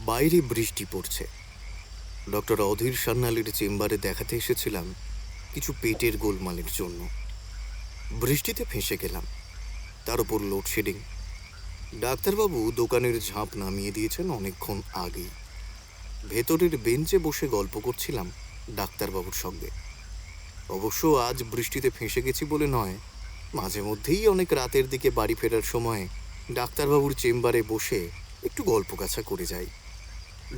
বাইরে বৃষ্টি পড়ছে। ডক্টর অধীর সান্যালের চেম্বারে দেখাতে এসেছিলাম কিছু পেটের গোলমালের জন্য। বৃষ্টিতে ফেঁসে গেলাম, তার উপর লোডশেডিং। ডাক্তারবাবু দোকানের ঝাঁপ নামিয়ে দিয়েছেন অনেকক্ষণ আগেই। ভেতরের বেঞ্চে বসে গল্প করছিলাম ডাক্তারবাবুর সঙ্গে। অবশ্য আজ বৃষ্টিতে ফেঁসে গেছি বলে নয়, মাঝে মধ্যেই অনেক রাতের দিকে বাড়ি ফেরার সময় ডাক্তারবাবুর চেম্বারে বসে একটু গল্প কাছা করে যাই।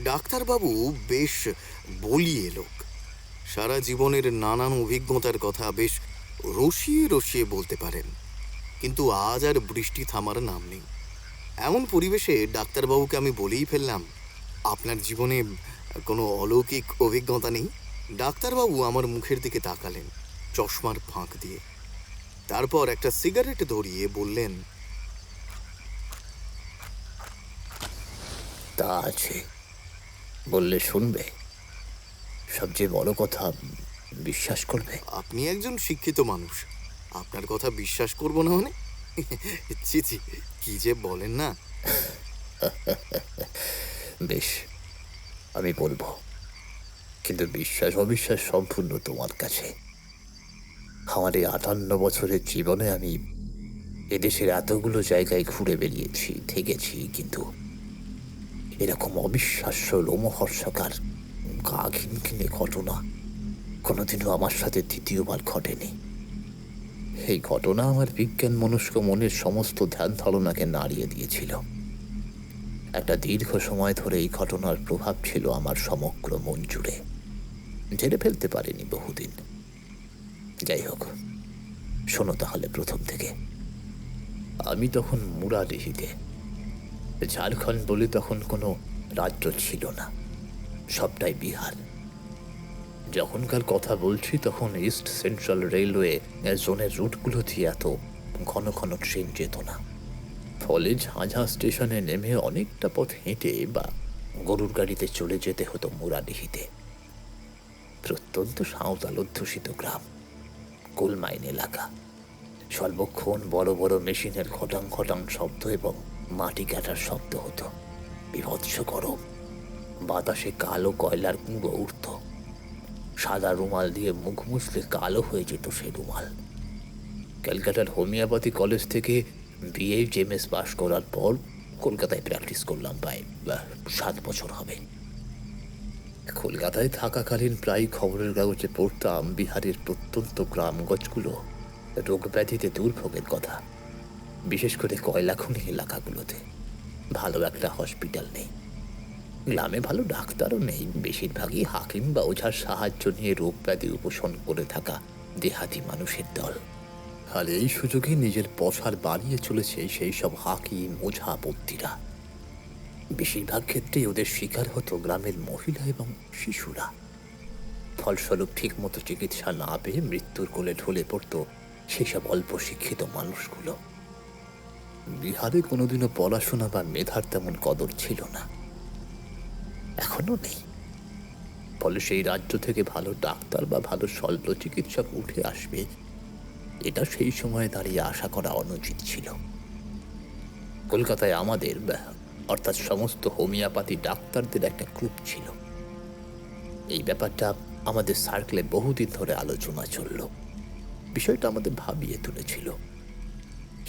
ডাক্তারবাবু বেশ বলিয়ে লোক, সারা জীবনের নানান অভিজ্ঞতার কথা বেশ রসিয়ে রসিয়ে বলতে পারেন। কিন্তু আজ আর বৃষ্টি থামার নাম নেই। এমন পরিবেশে ডাক্তারবাবুকে আমি বলেই ফেললাম, আপনার জীবনে কোনো অলৌকিক অভিজ্ঞতা নেই? ডাক্তারবাবু আমার মুখের দিকে তাকালেন চশমার ফাঁক দিয়ে, তারপর একটা সিগারেট ধরিয়ে বললেন, তা আছে, বললে শুনবে, সবচেয়ে বড় কথা বিশ্বাস করবে। আপনি একজন শিক্ষিত মানুষ, আপনার কথা বিশ্বাস করব না মানে? ছি ছি, কি যে বলেন না। বেশ, আমি বলবো, কিন্তু বিশ্বাস অবিশ্বাস সম্পূর্ণ তোমার কাছে। আমার এই 58 বছরের জীবনে আমি এদেশের এতগুলো জায়গায় ঘুরে বেরিয়েছি, থেকেছি, কিন্তু এরকম অবিশ্বাস্য লোমহর্ষকার গা ঘিনঘিনে ঘটনা কোনোদিনও আমার সাথে দ্বিতীয়বার ঘটেনি। এই ঘটনা আমার বিজ্ঞান মনস্ক মনের সমস্ত ধ্যান ধারণাকে নাড়িয়ে দিয়েছিল। একটা দীর্ঘ সময় ধরে এই ঘটনার প্রভাব ছিল আমার সমগ্র মন জুড়ে, ঝেড়ে ফেলতে পারিনি বহুদিন। যাই হোক, শোনো তাহলে প্রথম থেকে। আমি তখন মুরালিহিতে। ঝাড়খণ্ড বলে তখন কোনো রাজ্য ছিল না, সবটাই বিহার। যখনকার কথা বলছি তখন ইস্ট সেন্ট্রাল রেলওয়ে জোনের রুটগুলো দিয়ে এত ঘন ঘন ট্রেন যেত না। ফলে ঝাঁঝা স্টেশনে নেমে অনেকটা পথ হেঁটে বা গরুর গাড়িতে চলে যেতে হতো মুরালিহিতে। প্রত্যন্ত সাঁওতাল অধ্যুষিত গ্রাম, কোল মাইন এলাকা। সর্বক্ষণ বড় বড় মেশিনের ঘটাং ঘটাং শব্দ এবং মাটি কাটার শব্দ হতো। বিভৎস গরম, বাতাসে কালো কয়লার কুঁড়ো উঠত। সাদা রুমাল দিয়ে মুখ মুছলে কালো হয়ে যেত সে রুমাল। ক্যালকাটার হোমিওপ্যাথি কলেজ থেকে BHMS পাশ করার পর কলকাতায় প্র্যাকটিস করলাম, প্রায় 7 বছর হবে। কলকাতায় থাকাকালীন প্রায় খবরের কাগজে পড়তাম বিহারের প্রত্যন্ত গ্রামগঞ্জগুলো রোগ ব্যাধিতে দুর্ভোগের কথা। বিশেষ করে কয়লা খনি এলাকাগুলোতে ভালো একটা হসপিটাল নেই, গ্রামে ভালো ডাক্তারও নেই। বেশিরভাগই হাকিম বা ওঝার সাহায্য নিয়ে রোগ ব্যাধি উপশম করে থাকা দেহাতি মানুষের দল। আর এই সুযোগে নিজের প্রসার বাড়িয়ে চলেছে সেই সব হাকিম ওঝা পত্নীরা। বেশিরভাগ ক্ষেত্রেই ওদের শিকার হতো গ্রামের মহিলা এবং শিশুরা। ফলস্বরূপ ঠিক মতো চিকিৎসা না পেয়ে মৃত্যুর কোলে ঢলে পড়ত সেসব অল্প শিক্ষিত মানুষগুলো। বিহারে কোনোদিনও পড়াশোনা বা মেধার তেমন কদর ছিল না, এখনো নেই। ফলে সেই রাজ্য থেকে ভালো ডাক্তার বা ভালো শল্য চিকিৎসক উঠে আসবে, এটা সেই সময়ে দাঁড়িয়ে আশা করা অনুচিত ছিল। কলকাতায় আমাদের অর্থাৎ সমস্ত হোমিওপ্যাথি ডাক্তারদের একটা গ্রুপ ছিল। এই ব্যাপারটা আমাদের সার্কেলে বহুদিন ধরে আলোচনা চলল। বিষয়টা আমাদের ভাবিয়ে তুলেছিল।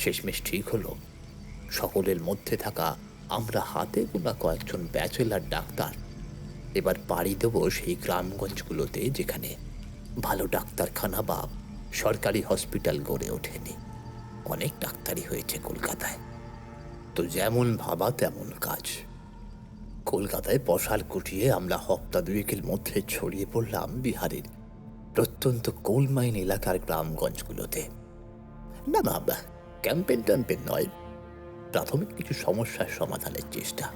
শেষমেশ ঠিক হলো, সকলের মধ্যে থাকা আমরা হাতে গোনা কয়েকজন ব্যাচেলার ডাক্তার এবার পাড়ি দেব সেই গ্রামগঞ্জগুলোতে যেখানে ভালো ডাক্তারখানা বা সরকারি হসপিটাল গড়ে ওঠেনি। অনেক ডাক্তারই হয়েছে কলকাতায়, তো যেমন ভাবা তেমন কাজ। কলকাতায় পশার কুটিয়ে আমরা হপ্তা দুয়েকের মধ্যে ছড়িয়ে পড়লাম বিহারের প্রত্যন্ত কোল মাইন এলাকার গ্রামগঞ্জগুলোতে। না না, ক্যাম্পেন ট্যাম্পেন নয়, প্রাথমিক কিছু সমস্যার সমাধানের চেষ্টা।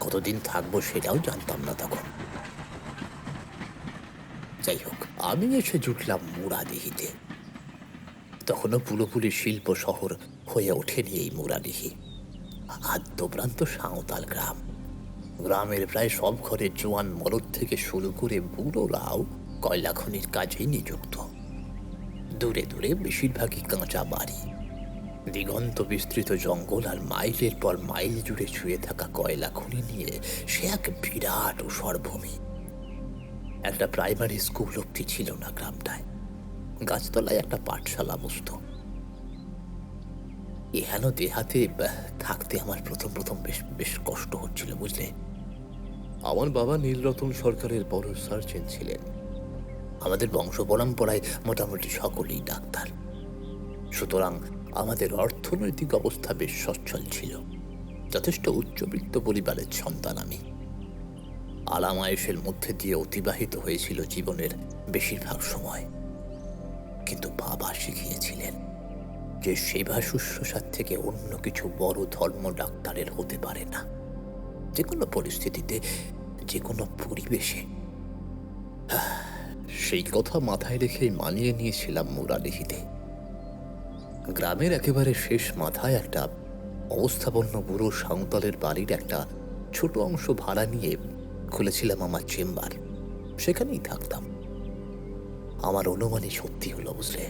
কতদিন থাকবো সেটাও জানতাম না তখন। যাই হোক, আমি এসে জুটলাম মুরালিহিতে। তখনও পুরোপুরি শিল্প শহর হয়ে ওঠেনি এই মুরালিহি। আদ্যপ্রান্ত সাঁওতাল গ্রাম। গ্রামের প্রায় সব ঘরে জোয়ান মরদ থেকে শুরু করে বুড়োরাও কয়লা খনির কাজেই নিযুক্ত। দূরে দূরে বেশিরভাগই কাঁচা বাড়ি। দিগন্ত বিস্তৃত জঙ্গল আর মাইলের পর মাইল জুড়ে শুয়ে থাকা কয়লা খনি নিয়ে সে এক বিরাট সরভূমি। একটা প্রাইমারি স্কুল অব্দি ছিল না গ্রামটায়। গাছতলায় একটা পাঠশালা বসত। এহেন দেহাতে থাকতে আমার প্রথম প্রথম বেশ বেশ কষ্ট হচ্ছিল, বুঝলে। আমার বাবা নীলরতন সরকারের বড় সার্জন ছিলেন। আমাদের বংশ পরম্পরায় মোটামুটি সকলেই ডাক্তার। সুতরাং আমাদের অর্থনৈতিক অবস্থা বেশ সচ্ছল ছিল। যথেষ্ট উচ্চবিত্ত পরিবারের সন্তান আমি। আরাম-আয়েশের মধ্যে দিয়ে অতিবাহিত হয়েছিল জীবনের বেশিরভাগ সময়। কিন্তু বাবা শিখিয়েছিলেন যে সেবা শুশ্রূষার থেকে অন্য কিছু বড় ধর্ম ডাক্তারের হতে পারে না। যে কোনো পরিস্থিতিতে, যে কোনো পরিবেশে। সেই কথা মাথায় রেখেই মানিয়ে নিয়েছিলাম মুরালিহিতে। গ্রামের একেবারে শেষ মাথায় একটা অবস্থাপন্ন বুড়ো সাঁওতালের বাড়ির একটা ছোট অংশ ভাড়া নিয়ে খুলেছিলাম আমার চেম্বার। সেখানেই থাকতাম। আমার অনুমানই সত্যি হলো, বুঝলে।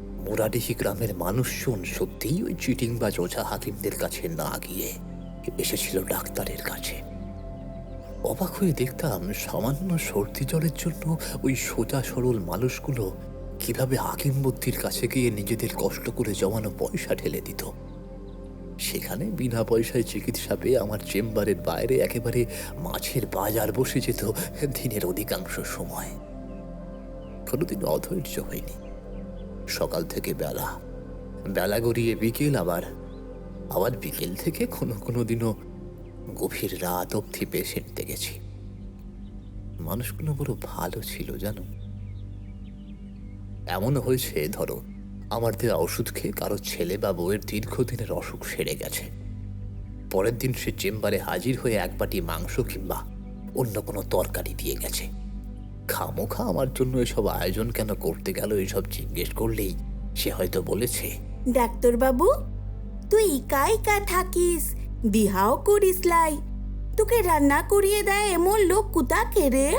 মুরাডিহি গ্রামের মানুষজন সত্যিই ওই চিটিংবাজ ওঝা হাকিমদের কাছে না গিয়ে এসেছিল ডাক্তারের কাছে। অবাক হয়ে দেখতাম সামান্য সর্দি জ্বরের জন্য ওই সোজা সরল মানুষগুলো কিভাবে হাকিম বুদ্ধির কাছে গিয়ে নিজেদের কষ্ট করে জমানো পয়সা ঢেলে দিত। সেখানে বিনা পয়সায় চিকিৎসা পেয়ে আমার চেম্বারের বাইরে একেবারে মাছের বাজার বসে যেত দিনের অধিকাংশ সময়। কোনোদিন অধৈর্য হয়নি। সকাল থেকে বেলা, বেলা গড়িয়ে বিকেল, আবার বিকেল থেকে কোনো কোনো দিনও গভীর রাত অবধি পেশেন্ট দেখেছি। মানুষগুলো বড় ভালো ছিল, জানো। এমন হয়েছে, ধরো আমার দেওয়া ওষুধ খেয়ে কারো ছেলে বা বউয়ের দীর্ঘদিনের অসুখ সেরে গেছে। পরের দিন সে চেম্বারে হাজির হয়ে এক বাটি মাংস কিংবা অন্য কোনো তরকারি দিয়ে গেছে। খামোখা আমার জন্য এসব আয়োজন কেন করতে গেল এসব জিজ্ঞেস করলেই সে হয়তো বলেছে, ডাক্তার বাবু, তুই একা একা থাকিস, বিহাও করিস লাই, তোকে রান্না করিয়ে দেয় এমন লোক কোথাকে রে?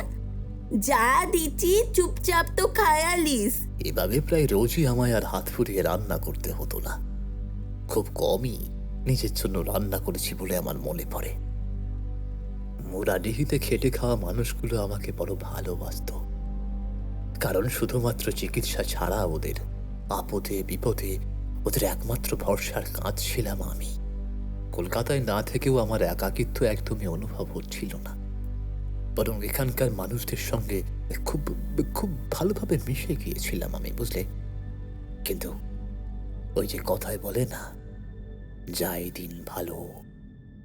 যা দিচ্ছি চুপচাপ তো খায়ালিস। এভাবে প্রায় রোজই আমায় আর হাত ফুরিয়ে রান্না করতে হতো না। খুব কমই নিজের জন্য রান্না করেছি বলে আমার মনে পড়ে। মুরাডিহিতে খেটে খাওয়া মানুষগুলো আমাকে বড় ভালোবাসত। কারণ শুধুমাত্র চিকিৎসা ছাড়া ওদের আপদে বিপদে ওদের একমাত্র ভরসার কাঁধ ছিলাম আমি। কলকাতায় না থেকেও আমার একাকিত্ব একদমই অনুভব হচ্ছিল না, বরং এখানকার মানুষদের সঙ্গে খুব খুব ভালোভাবে মিশে গিয়েছিলাম আমি, বুঝলে। কিন্তু ওই যে কথায় বলে না, যায় দিন ভালো,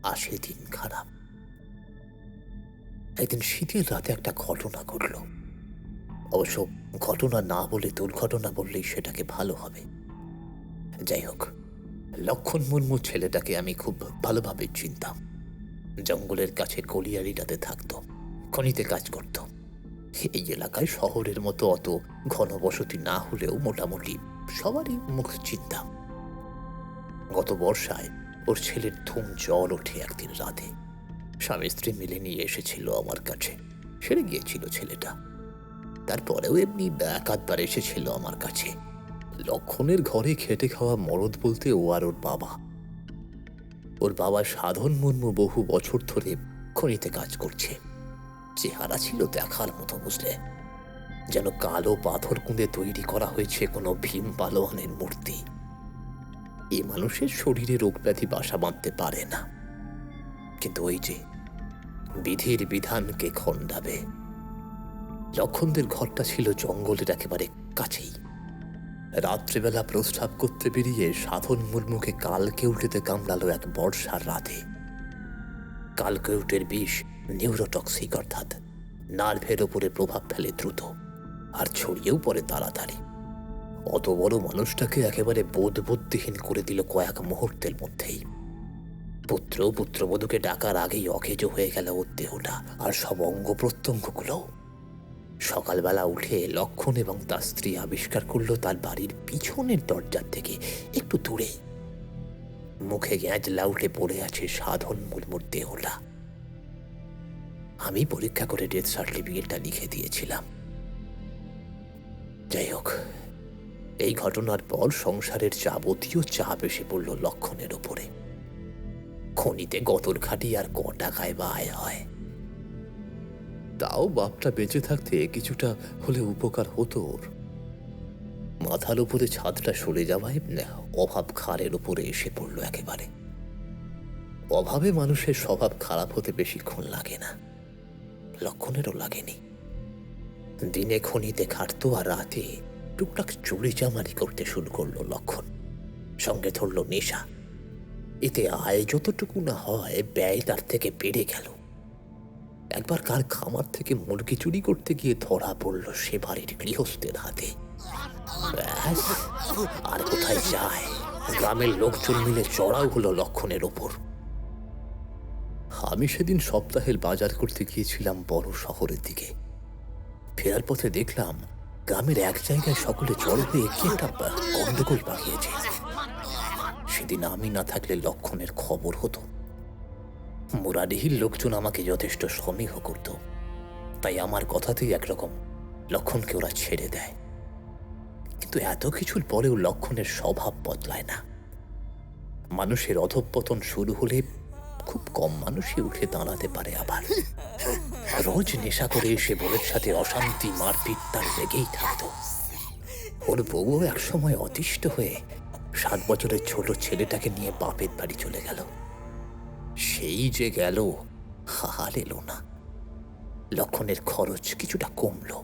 আসে দিন খারাপ। একদিন শীতের রাতে একটা ঘটনা ঘটল। অবশ্য ঘটনা না বলে দুর্ঘটনা বললেই সেটাকে ভালো হবে। যাই হোক, লক্ষণ মুর্মু ছেলেটাকে আমি খুব ভালোভাবে চিনতাম। জঙ্গলের কাছে কলিয়ারিটাতে থাকতো, খনিতে কাজ করত। এই এলাকায় শহরের মতো অত ঘনবসতি না হলেও মোটামুটি সবারই মুখ চিনতাম। গত বর্ষায় ওর ছেলের ধুম জ্বর ওঠে একদিন রাতে। স্বামী স্ত্রী মিলে নিয়ে এসেছিল আমার কাছে। সেরে গিয়েছিল ছেলেটা। তারপরেও এমনি একাধবার এসেছিল আমার কাছে। লক্ষণের ঘরে খেটে খাওয়া মরদ বলতে ও আর ওর বাবা। ওর বাবা সাধন মুর্মু বহু বছর ধরে খনিতে কাজ করছে। চেহারা ছিল দেখার মতো, বুঝলে। যেন কালো পাথর কুঁদে তৈরি করা হয়েছে কোনো ভীম পালোয়ানের মূর্তি। এ মানুষের শরীরে রোগ ব্যাধি বাসা বাঁধতে পারে না। কিন্তু ওই যে বিধির বিধানকে খণ্ডাবে। লক্ষণদের ঘরটা ছিল জঙ্গলের একেবারে কাছেই। রাত্রিবেলা প্রস্রাব করতে বেরিয়ে সাধন মুর্মুকে কালকেউটেতে কামড়ালো এক বর্ষার রাতে। কালকেউটের বিষ নিউরোটক্সিক, অর্থাৎ নার্ভের ওপরে প্রভাব ফেলে দ্রুত, আর ছড়িয়েও পড়ে তাড়াতাড়ি। অত বড় মানুষটাকে একেবারে বোধবুদ্ধিহীন করে দিল কয়েক মুহূর্তের মধ্যেই। পুত্রবধূকে ডাকার আগেই অকেজো হয়ে গেল ওর দেহটা আর সব অঙ্গ প্রত্যঙ্গগুলো। সকালবেলা উঠে লক্ষণ এবং তার স্ত্রী আবিষ্কার করলো তার বাড়ির পিছনের দরজার থেকে একটু দূরে মুখে গ্যাঁজলা উঠে পড়ে আছে সাধন মুর্মুর দেহটা। আমি পরীক্ষা করে ডেথ সার্টিফিকেটটা লিখে দিয়েছিলাম। যাই হোক, এই ঘটনার পর সংসারের যাবতীয় চাপ এসে পড়ল লক্ষণের ওপরে। খনিতে গতর খাটি আর ক টাকায় বা আয় হয়। তাও বাপটা বেঁচে থাকতে কিছুটা হলে উপকার হতো ওর। মাথার উপরে ছাদটা সরে যাওয়ায় অভাব ঘাড়ের উপরে এসে পড়ল একেবারে। অভাবে মানুষের স্বভাব খারাপ হতে বেশিক্ষণ লাগে না, লক্ষণেরও লাগেনি। দিনে খনিতে খাটতো আর রাতে টুকটাক চুরি চামারি করতে শুরু করলো লক্ষণ। সঙ্গে ধরল নেশা। এতে আয় যতটুকু না হয়, ব্যয় তার থেকে বেড়ে গেল। একবার কার খামার থেকে মুরগি চুরি করতে গিয়ে ধরা পড়ল সে বাড়ির গৃহস্থের হাতে। ব্যাস, আর কোথায় যায়? গ্রামের লোকজন মিলে চড়াও হলো লক্ষণের ওপর। আমি সেদিন সপ্তাহের বাজার করতে গিয়েছিলাম বড় শহরের দিকে। ফেরার পথে দেখলাম গ্রামের এক জায়গায় সকলে জড়ো হয়ে কি একটা গন্ডগোল পাকিয়েছে। সেদিন আমি না থাকলে লক্ষণের খবর হতো। মুরাডিহির লোকজন আমাকে যথেষ্ট সমীহ করত, তাই আমার কথাতেই একরকম লক্ষণকে ওরা ছেড়ে দেয়। কিন্তু এত কিছুর পরেও লক্ষণের স্বভাব বদলায় না। মানুষের অধঃপতন শুরু হলে খুব কম মানুষই উঠে দাঁড়াতে পারে। আবার রোজ নেশা করে এসে বোনের সাথে অশান্তি মারপিট তার লেগেই থাকত। ওর বউও একসময় অতিষ্ঠ হয়ে 7 বছরের ছোট ছেলেটাকে নিয়ে বাপের বাড়ি চলে গেল। সেই যে গেল, হাল এলো না। লক্ষণের খরচ কিছুটা কমলো,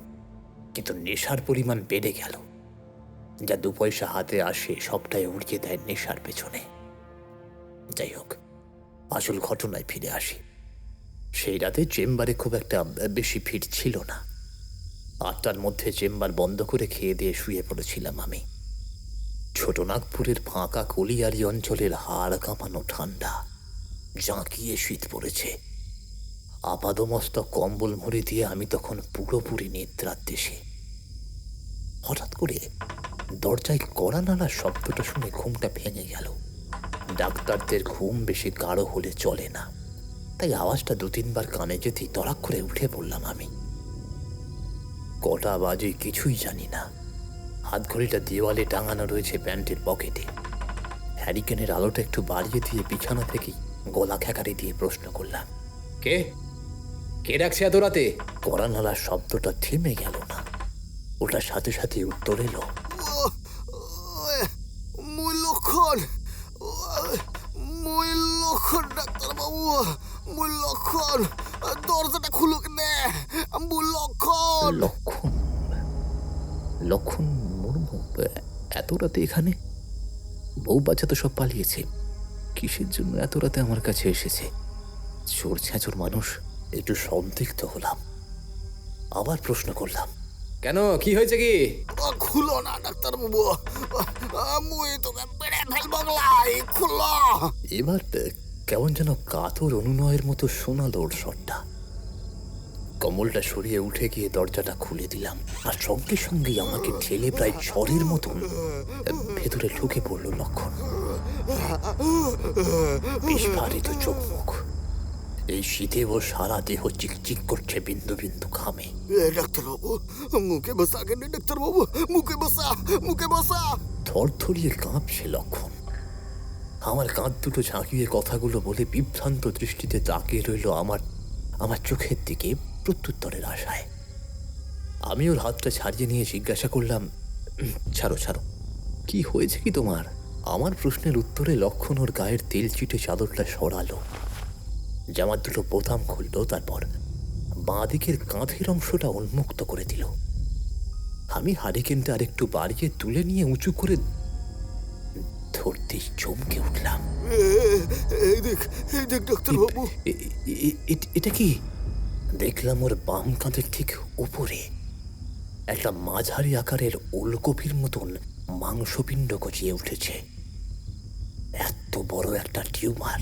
কিন্তু নেশার পরিমাণ বেড়ে গেল। যা 2 পয়সা হাতে আসে সবটাই উড়িয়ে দেয় নেশার পেছনে। যাই হোক, আসল ঘটনায় ফিরে আসি। সেই রাতে চেম্বারে খুব একটা বেশি ভিড় ছিল না। 8টার মধ্যে চেম্বার বন্ধ করে খেয়ে দিয়ে শুয়ে পড়েছিলাম আমি। ছোটনাগপুরের ফাঁকা কলিয়ারি অঞ্চলের হাড় কাঁপানো ঠান্ডা, জাঁকিয়ে শীত পড়েছে। আপাদমস্তক কম্বল মুড়ি দিয়ে আমি তখন পুরোপুরি নিদ্রার দেশে। হঠাৎ করে দরজায় কড়া নাড়ার শব্দটা শুনে ঘুমটা ভেঙে গেল। ডাক্তারদের ঘুম বেশি গাঢ় হলে চলে না, তাই আওয়াজটা 2-3 বার কানে যেতেই তড়াক করে উঠে পড়লাম আমি। কটা বাজে কিছুই জানি না। হাতঘড়িটা দেওয়ালে টাঙানো রয়েছে প্যান্টের পকেটে। হ্যারিকেনের আলোটা একটু বাড়িয়ে দিয়ে বিছানা থেকেই গলা খেকারি দিয়ে প্রশ্ন করলাম, কে কে ডাকছে এত রাতে? কড়া নাড়ার শব্দটা থেমে গেল না, ওটার সাথে সাথে উত্তর এলো, মুই লক্ষণ, মুই লক্ষণ ডাক্তারবাবু, মুই লক্ষণ, দরজাটা খুলুক নে, মুই লক্ষণ। লক্ষণ? লক্ষণ মুর্মু এত রাতে এখানে? বউ বাচ্চা তো সব পালিয়েছে, কিসের জন্য এত রাতে আমার কাছে এসেছে? চোর ছ্যাঁচোর মানুষ। একটু সন্দিগ্ধ হলাম, আবার প্রশ্ন করলাম, কেন, কি হয়েছে কি? খুলো না ডাক্তারবাবু, মুই তোকে বেড়ে ফেলবো গলাই, খুলো। এবার কেমন যেন কাতর অনুনয়ের মতো শোনালো ওর স্বরটা। কম্বলটা সরিয়ে উঠে গিয়ে দরজাটা খুলে দিলাম, আর সঙ্গে সঙ্গেই আমাকে ঠেলে প্রায় ঝড়ের মতন ভেতরে ঢুকে পড়ল লক্ষণ। বিস্ফারিত চোখ মুখ, এই শীতে ও সারা দেহ চিকচিক করছে বিন্দু বিন্দু ঘামে। ডাক্তারবাবু, মুখে বসা কেন ডাক্তারবাবু, মুখে বসা, মুখে বসা। থরথরিয়ে কাঁপছে লক্ষণ। আমার কাঁধ দুটো ঝাঁকিয়ে কথাগুলো বলে বিভ্রান্ত দৃষ্টিতে তাকিয়ে রইল আমার চোখের দিকে প্রত্যুত্তরের আশায়। আমি ওর হাতটা ছাড়িয়ে নিয়ে জিজ্ঞাসা করলাম, ছাড়ো ছাড়ো, কি হয়েছে কি তোমার? আমার প্রশ্নের উত্তরে লক্ষণ ওর গায়ের তেল চিটে চাদরটা সরালো, জামার দুটো বোতাম খুললো, তারপর বাঁ দিকের কাঁধের অংশটা উন্মুক্ত করে দিল। আমি হারিকেনটা আরেকটু বাড়িয়ে তুলে নিয়ে উঁচু করে ধরতেই চমকে উঠলাম। এই দেখ ডাক্তারবাবু। এটা কি? দেখলাম ওর বাম কাঁধের ঠিক উপরে একটা মাঝারি আকারের ওলকপির মতন মাংসপিণ্ড গজিয়ে উঠেছে। এত বড় একটা টিউমার,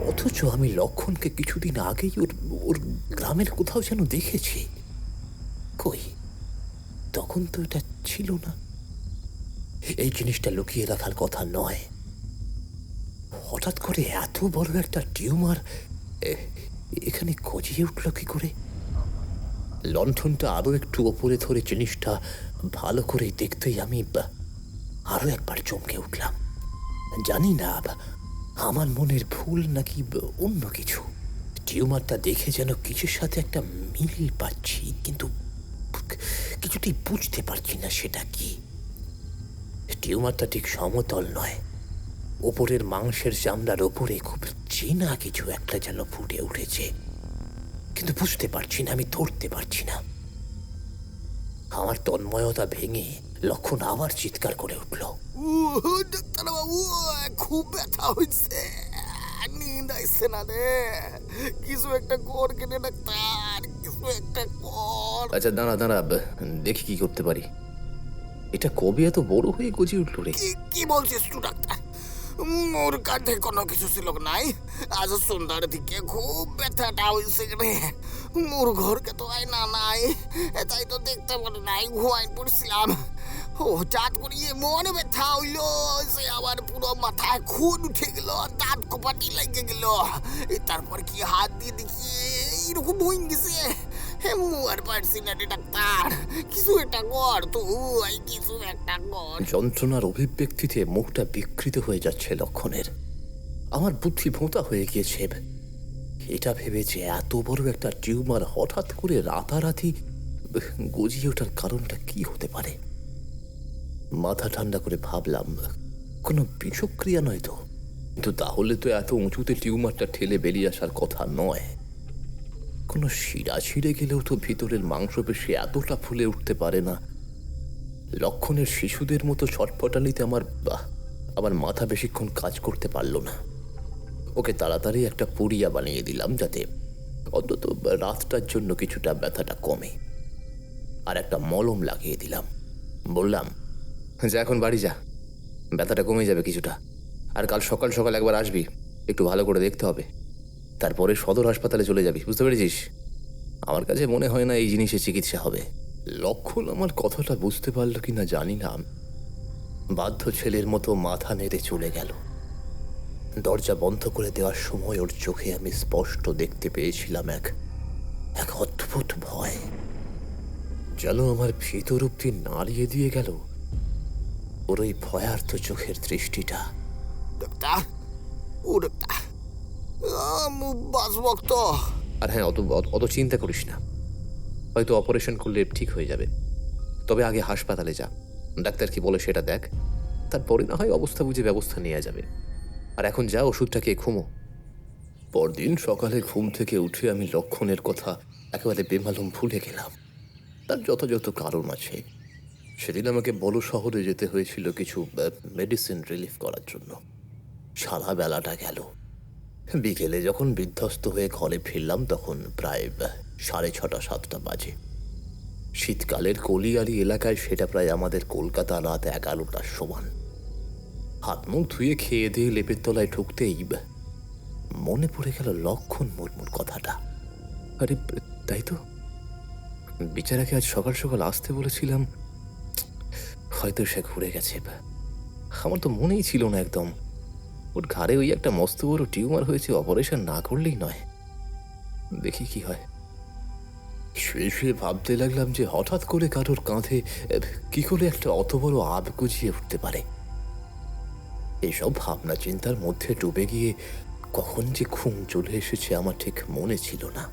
অথচ আমি লক্ষণকে কিছুদিন আগেই ওর গ্রামের কোথাও যেন দেখেছি। কই, তখন তো এটা ছিল না। এই জিনিসটা লুকিয়ে রাখার কথা নয়। হঠাৎ করে এত বড় একটা টিউমার এখানে গজিয়ে উঠল কি করে? লণ্ঠনটা আরো একটু ওপরে ধরে জিনিসটা ভালো করে দেখতেই আমি আরো একবার চমকে উঠলাম। জানি না আমার মনের ভুল নাকি অন্য কিছু। টিউমারটা দেখে যেন কিছুর সাথে একটা মিল পাচ্ছি, কিন্তু কিছুতেই বুঝতে পারছি না সেটা কি। টিউমারটা ঠিক সমতল নয়, ওপরের মাংসের চামড়ার ওপরে খুব চেনা কিছু একটা যেন ফুটে উঠেছে, কিন্তু বুঝতে পারছি না, আমি ধরতে পারছি না। আমার তন্ময়তা ভেঙে লক্ষণ আবার চিৎকার করে উঠল। ডাক্তারবাবু, খুব ব্যথা হয়েছে, নিন্দ আসছে না রে, কিছু একটা কর কেনে ডাক্তার, কিছু একটা কর। আচ্ছা দাঁড়া দাঁড়া, দেখি কি করতে পারি। এটা কবে এত বড় হয়ে গজিয়ে উঠল রে? কি বলছিস তুই ডাক্তার? মোর কাঁধে কোনো কিছু ছিল নাই, আজ সন্ধ্যার দিকে খুব ব্যথাটা হয়েছে রে। মোর ঘরকে তো আয়না নাই, তাই তো দেখতে পারি নাই, ঘুমাই পড়ছিলাম। হঠাৎ করিয়ে মনে ব্যথা হইলো, সে আবার পুরো মাথায় খুন উঠে গেল, দাঁত কপাটি লেগে গেল। তারপর কি হাত দিয়ে দেখি এরকম হয়ে গেছে। আর পারছি না রে ডাক্তার, কিছু একটা কর তুই, কিছু একটা কর। যন্ত্রণার অভিব্যক্তিতে মুখটা বিকৃত হয়ে যাচ্ছে লক্ষণের। আমার বুদ্ধি ভোঁতা হয়ে গিয়েছে। এটা ভেবে যে এত বড় একটা টিউমার হঠাৎ করে রাতারাতি গজিয়ে ওঠার কারণটা কি হতে পারে। মাথা ঠান্ডা করে ভাবলাম কোনো বিষক্রিয়া নয় তো, কিন্তু তাহলে তো এত উঁচুতে টিউমারটা ঠেলে বেরিয়ে আসার কথা নয়। কোনো শিরা ছিঁড়ে গেলেও তো ভিতরের মাংসপেশি এতটা ফুলে উঠতে পারে না। লক্ষণের শিশুদের মতো ছটফটানিতে আমার মাথা বেশিক্ষণ কাজ করতে পারল না। ওকে তাড়াতাড়ি একটা পুড়িয়া বানিয়ে দিলাম, যাতে অন্তত রাতটার জন্য কিছুটা ব্যথাটা কমে, আর একটা মলম লাগিয়ে দিলাম। বললাম, যা এখন বাড়ি যা, ব্যথাটা কমে যাবে কিছুটা, আর কাল সকাল সকাল একবার আসবি, একটু ভালো করে দেখতে হবে, তারপরে সদর হাসপাতালে চলে যাবি, বুঝতে পেরেছিস? আমার কাছে মনে হয় না এই জিনিসের চিকিৎসা হবে। লক্ষণ আমার কথাটা বুঝতে পারল কিনা জানি না, বাধ্য ছেলের মতো মাথা নেড়ে চলে গেল। দরজা বন্ধ করে দেওয়ার সময় ওর চোখে আমি স্পষ্ট দেখতে পেয়েছিলাম এক অদ্ভুত ভয়, যেন আমার ভিতর অব্দি নাড়িয়ে দিয়ে গেল ওর ওই ভয়ার্থ চোখের দৃষ্টিটা। ডাক্তার, ও ডাক্তার, বাঁচব তো? আর হ্যাঁ, অত চিন্তা করিস না, হয়তো অপারেশন করলে ঠিক হয়ে যাবে। তবে আগে হাসপাতালে যা, ডাক্তার কি বলে সেটা দেখ, তারপরে না হয় অবস্থা বুঝে ব্যবস্থা নেওয়া যাবে। আর এখন যা, ওষুধটা খেয়ে ঘুমো। পরদিন সকালে ঘুম থেকে উঠে আমি লক্ষণের কথা একেবারে বেমালুম ভুলে গেলাম। তার যথাযথ কারণ আছে। সেদিন আমাকে বড় শহরে যেতে হয়েছিল কিছু মেডিসিন রিলিফ করার জন্য। সারা বেলাটা গেল। বিকেলে যখন বিধ্বস্ত হয়ে ঘরে ফিরলাম তখন প্রায় 6:30-7টা বাজে। শীতকালের কলিয়ারি এলাকায় সেটা প্রায় আমাদের কলকাতা রাত 11টার সমান। হাত মুখ ধুয়ে খেয়ে দিয়ে লেপের তলায় ঢুকতেই মনে পড়ে গেল লক্ষণ মুর্মুর কথাটা। আরে তাই তো, বিচারাকে আজ সকাল সকাল আসতে বলেছিলাম, হয়তো সে ঘুরে গেছে। আমার তো মনেই ছিল না একদম। ওর ঘাড়ে ওই একটা মস্ত বড় টিউমার হয়েছে, অপারেশন না করলেই নয়। দেখি কি হয়। শুয়ে শুয়ে ভাবতে লাগলাম যে হঠাৎ করে কারোর কাঁধে কি করে একটা অত বড় আব গুজিয়ে উঠতে পারে। এসব ভাবনা চিন্তার মধ্যে ডুবে গিয়ে কখন যে ঘুম চলে এসেছে আমার ঠিক মনে ছিল না।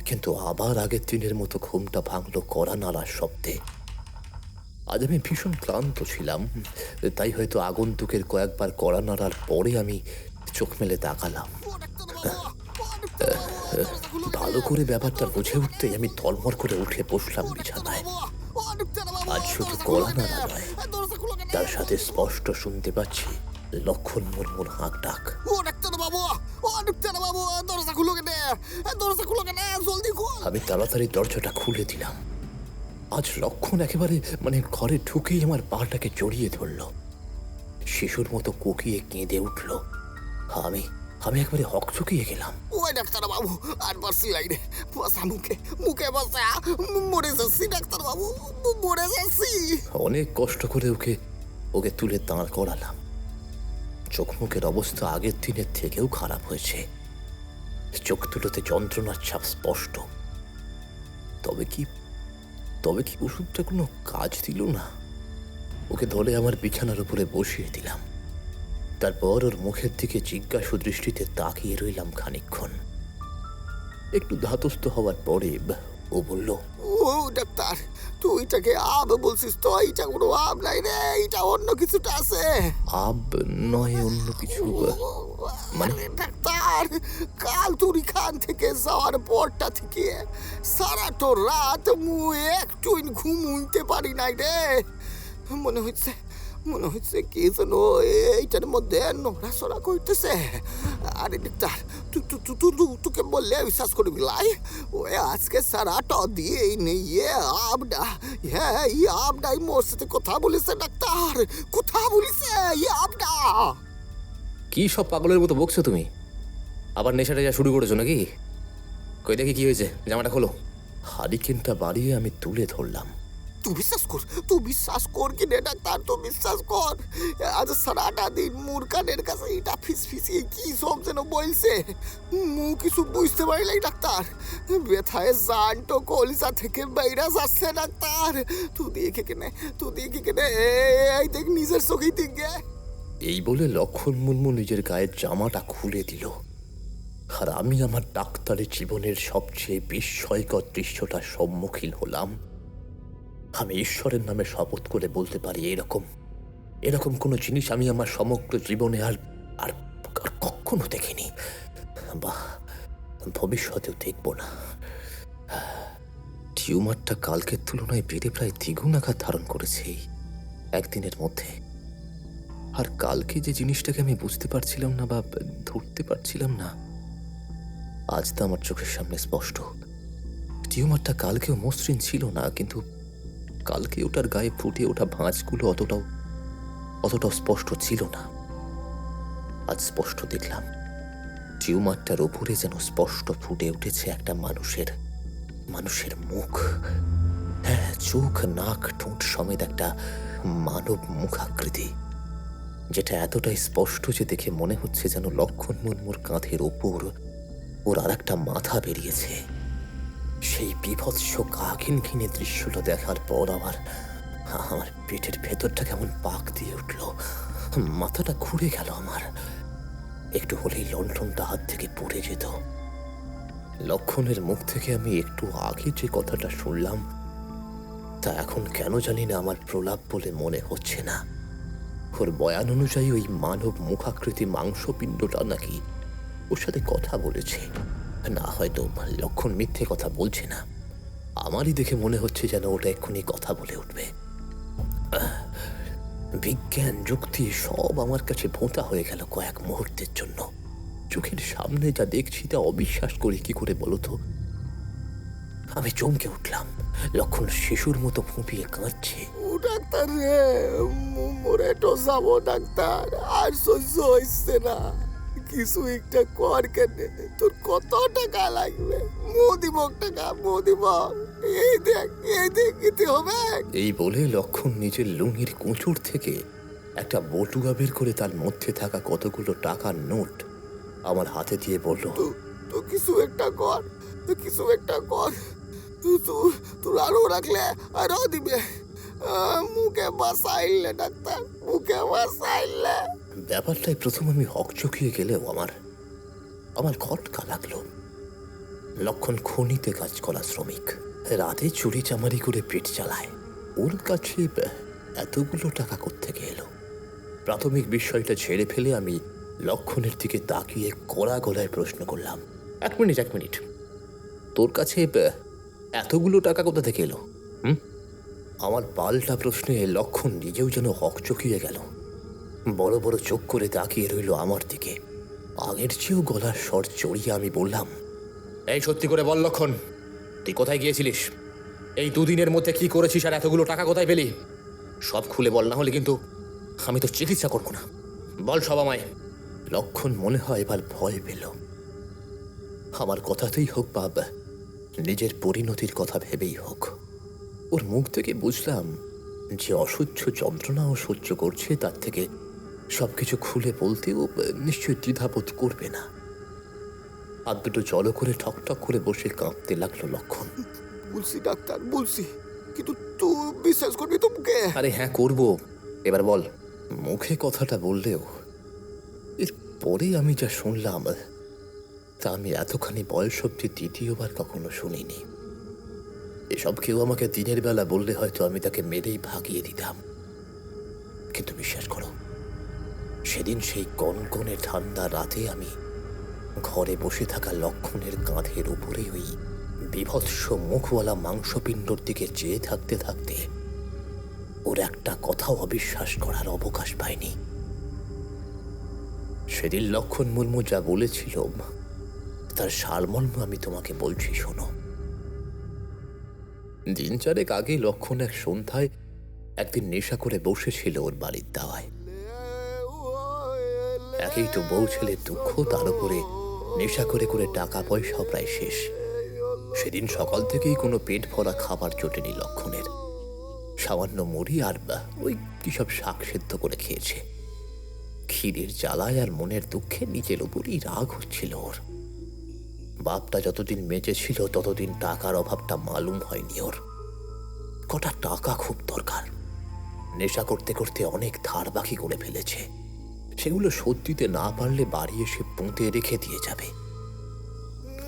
কিন্তু আবার আগের দিনের মতো ঘুমটা ভাঙল কড়া নাড়ার শব্দে। আজ আমি ভীষণ ক্লান্ত ছিলাম, তাই হয়তো আগন্তুকের কয়েকবার কড়া নাড়ার পরে আমি চোখ মেলে তাকালাম। ভালো করে ব্যাপারটা বুঝে উঠতে আমি তলমর করে উঠে বসলাম বিছানায়। আজ শুধু কড়া নাড়া নয়, তার সাথে স্পষ্ট শুনতে পাচ্ছি লক্ষণ মুর্মুর হাঁক ডাক। আমি তাড়াতাড়ি দরজাটা খুলে দিলাম। আজ লক্ষণ একেবারে ঘরে ঢুকেই আমার পাটাকে জড়িয়ে ধরল, শিশুর মতো কোকিয়ে কেঁদে উঠল। আমি একবারে হকচকিয়ে গেলাম। ওই ডাক্তার বাবু, আর পারছি লাইনে বসা, মুখে বসা, মরে যাচ্ছি ডাক্তার বাবু, মরে যাচ্ছি। অনেক কষ্ট করে ওকে তুলে দাঁড় করালাম। চোখ মুখের অবস্থা আগের দিনের থেকেও খারাপ হয়েছে। চোখ দুটোতে যন্ত্রণার ছাপ স্পষ্ট। তবে কি তবে কি ওষুধটা কোনো কাজ দিল না? ওকে ধরে আমার বিছানার উপরে বসিয়ে দিলাম। তারপর ওর মুখের দিকে জিজ্ঞাসু দৃষ্টিতে তাকিয়ে রইলাম খানিকক্ষণ। একটু ধাতস্থ হওয়ার পরে ও বলল, ও ডাক্তার, তুই এটাকে আব বলছিস তো? এটা কোনো আব নাই রে, এটা অন্য কিছুটা আছে। আব নয়, অন্য কিছু। মানে? আরে ডাক্তার, কাল তুই খান থেকে যাওয়ার পরটা থেকে সারাটো রাত মুই একটু ঘুমুইতে পারি নাই রে। মনে হচ্ছে কি যেন এইটার মধ্যে নড়াচড়া করতেছে। আরে ডাক্তার, তোকে বললে বিশ্বাস করবি লাই? ওই আজকে সারাটা দিয়ে নিয়ে আবডা, হ্যাঁ এই আবডাই মোর সাথে কথা বলেছে ডাক্তার, কথা বলেছে এই আবডা। কি সব পাগলের মতো বকছো তুমি? আবার নেশা টেশা শুরু করেছো নাকি? কই দেখি কি হয়েছে, জামাটা খোলো। হারিকেনটা বাড়িয়ে আমি তুলে ধরলাম। তুই বিশ্বাস কর কি রে ডাক্তার, তুই বিশ্বাস কর। আজ সারাটা দিন মুর কানের কাছে এটা ফিসফিসিয়ে কি সব যেন বলছে, মু কিছু বুঝতে পারিলাই ডাক্তার। ব্যথায় জানটো কলিজা থেকে বাইরে যাচ্ছে ডাক্তার। তুই দেখে কেনে এই দেখ, নিজের চোখেই দিকে। এই বলে লক্ষণ মুর্মু নিজের গায়ের জামাটা খুলে দিল। আর আমি আমার ডাক্তারের জীবনের সবচেয়ে বিস্ময়কর দৃশ্যটার সম্মুখীন হলাম। আমি ঈশ্বরের নামে শপথ করে বলতে পারি, এরকম কোনো জিনিস আমি আমার সমগ্র জীবনে আর আর আর কখনো দেখিনি, বা ভবিষ্যতেও দেখব না। টিউমারটা কালকের তুলনায় বেড়ে প্রায় দ্বিগুণ আকার ধারণ করেছে এই একদিনের মধ্যে। আর কালকে যে জিনিসটাকে আমি বুঝতে পারছিলাম না বা ধরতে পারছিলাম না, আজ তো আমার চোখের সামনে স্পষ্ট। টিউমারটা কালকেও মসৃণ ছিল না, কিন্তু কালকে ওটার গায়ে ফুটে ওঠা ভাঁজগুলো অতটাও স্পষ্ট ছিল না। আজ স্পষ্ট দেখলাম টিউমারটার ওপরে যেন স্পষ্ট ফুটে উঠেছে একটা মানুষের মুখ। হ্যাঁ, চোখ, নাক, ঠোঁট সমেত একটা মানব মুখাকৃতি, যেটা এতটাই স্পষ্ট যে দেখে মনে হচ্ছে যেন লক্ষণ মুর্মুর কাঁধের ওপর ওর আর একটা মাথা বেরিয়েছে। সেই বিভৎস ঘিনে দৃশ্যটা দেখার পর আমার পেটের ভেতরটা কেমন পাক দিয়ে উঠল, মাথাটা ঘুরে গেল আমার। একটু হলেই লণ্ঠনটা হাত থেকে পড়ে যেত। লক্ষণের মুখ থেকে আমি একটু আগে যে কথাটা শুনলাম তা এখন কেন জানি না আমার প্রলাপ বলে মনে হচ্ছে না। ওর বয়ান অনুযায়ী ওই মানব মুখাকৃতি মাংসপিণ্ডটা নাকি ওর সাথে কথা বলেছে। না, হয়তো লক্ষণ মিথ্যে কথা বলছে না, আমারই দেখে মনে হচ্ছে যেন ওটা এক্ষুনি কথা বলে উঠবে। বিজ্ঞান, যুক্তি সব আমার কাছে ভোঁতা হয়ে গেল কয়েক মুহূর্তের জন্য। চোখের সামনে যা দেখছি তা অবিশ্বাস করি কি করে বলতো? আমি চমকে উঠলাম। লক্ষণ শিশুর মতো ফুঁপিয়ে কাঁদছে। ও ডাক্তার রে, মোরে তো যাবো ডাক্তার, আর সহ্য হইছে না। কিছু একটা কর কেনে, তোর কত টাকা লাগবে? মো দিব। এই দেখ দিতে হবে। এই বলে লক্ষণ নিজের লুঙ্গির কুঁচুর থেকে একটা বটুয়া বের করে তার মধ্যে থাকা কতগুলো টাকার নোট আমার হাতে দিয়ে বলল, তো কিছু একটা কর। তোর আরো রাখলে আরো দিবে। মুখে বাসাইলে ডাক্তার, মুখে বাসাইলে। ব্যাপারটাই প্রথম আমি হকচকিয়ে গেলেও আমার খটকা লাগলো। লক্ষণ খনিতে কাজ করা শ্রমিক, রাতে চুরি চামারি করে পেট চালায়। ওর কাছে এতগুলো টাকা কোত্থেকে এলো? প্রাথমিক বিষয়টা ছেড়ে ফেলে আমি লক্ষণের দিকে তাকিয়ে কড়া গলায় প্রশ্ন করলাম, এক মিনিট, তোর কাছে এতগুলো টাকা কোথা থেকে এলো? আমার পাল্টা প্রশ্নে লক্ষণ নিজেও যেন হকচকিয়ে গেল। বড় বড় চোখ করে তাকিয়ে রইল আমার দিকে। আগের চেয়েও গলার স্বর চড়িয়ে আমি বললাম, এই সত্যি করে বল লক্ষণ, তুই কোথায় গিয়েছিলিস? এই দুদিনের মধ্যে কি করেছিস আর এতগুলো টাকা কোথায় পেলি? সব খুলে বল, না হলে কিন্তু আমি তো চিকিৎসা করবো না। বল সব আমায়। লক্ষণ মনে হয় এবার ভয় পেল। আমার কথাতেই হোক বা নিজের পরিণতির কথা ভেবেই হোক, ওর মুখ থেকে বুঝলাম যে অসহ্য যন্ত্রণা ও সহ্য করছে, তার থেকে সবকিছু খুলে বলতেও নিশ্চয়ই দ্বিধাবোধ করবে না। হাত দুটো জড়ো করে ঠকঠক করে বসে কাঁপতে লাগলো লক্ষণ। বলছি ডাক্তার, বলছি কিন্তু তুই বিশ্বাস করবি তো মুখে? আরে হ্যাঁ করব। এবার বল। মুখে কথাটা বললেও এর পরে আমি যা শুনলাম তা আমি এতখানি বয়স অব্দি দ্বিতীয়বার কখনো শুনিনি। এসব কেউ আমাকে দিনের বেলা বললে হয়তো আমি তাকে মেরেই ভাগিয়ে দিতাম, কিন্তু বিশ্বাস করো, সেদিন সেই কনকনে ঠান্ডা রাতে আমি ঘরে বসে থাকা লক্ষণের কাঁধের উপরে ওই বিভৎস মুখওয়ালা মাংসপিণ্ডর দিকে চেয়ে থাকতে থাকতে ওর একটা কথাও অবিশ্বাস করার অবকাশ পাইনি। সেদিন লক্ষণ মুর্মু যা বলেছিল তার সারমর্ম আমি তোমাকে বলছি, শোনো। দিন চারেক আগে লক্ষণ এক সন্ধ্যায় একদিন নেশা করে বসেছিল ওর বাড়ির দাওয়ায়। একেই তো বউ ছেলের দুঃখ, তার উপরে নেশা করে করে টাকা পয়সাও প্রায় শেষ। সেদিন সকাল থেকেই কোনো পেট ভরা খাবার জোটেনি লক্ষণের। সামান্য মুড়ি আর ওই কিসব শাক সেদ্ধ করে খেয়েছে। খিদের জ্বালায় আর মনের দুঃখে নিজের উপরই রাগ হচ্ছিল ওর। বাপটা যতদিন বেঁচে ছিল ততদিন টাকার অভাবটা মালুম হয়নি ওর। কটা টাকা খুব দরকার। নেশা করতে করতে অনেক ধার বাকি করে ফেলেছে, সেগুলো শোধ দিতে না পারলে বাড়ি এসে পুঁতে রেখে দিয়ে যাবে।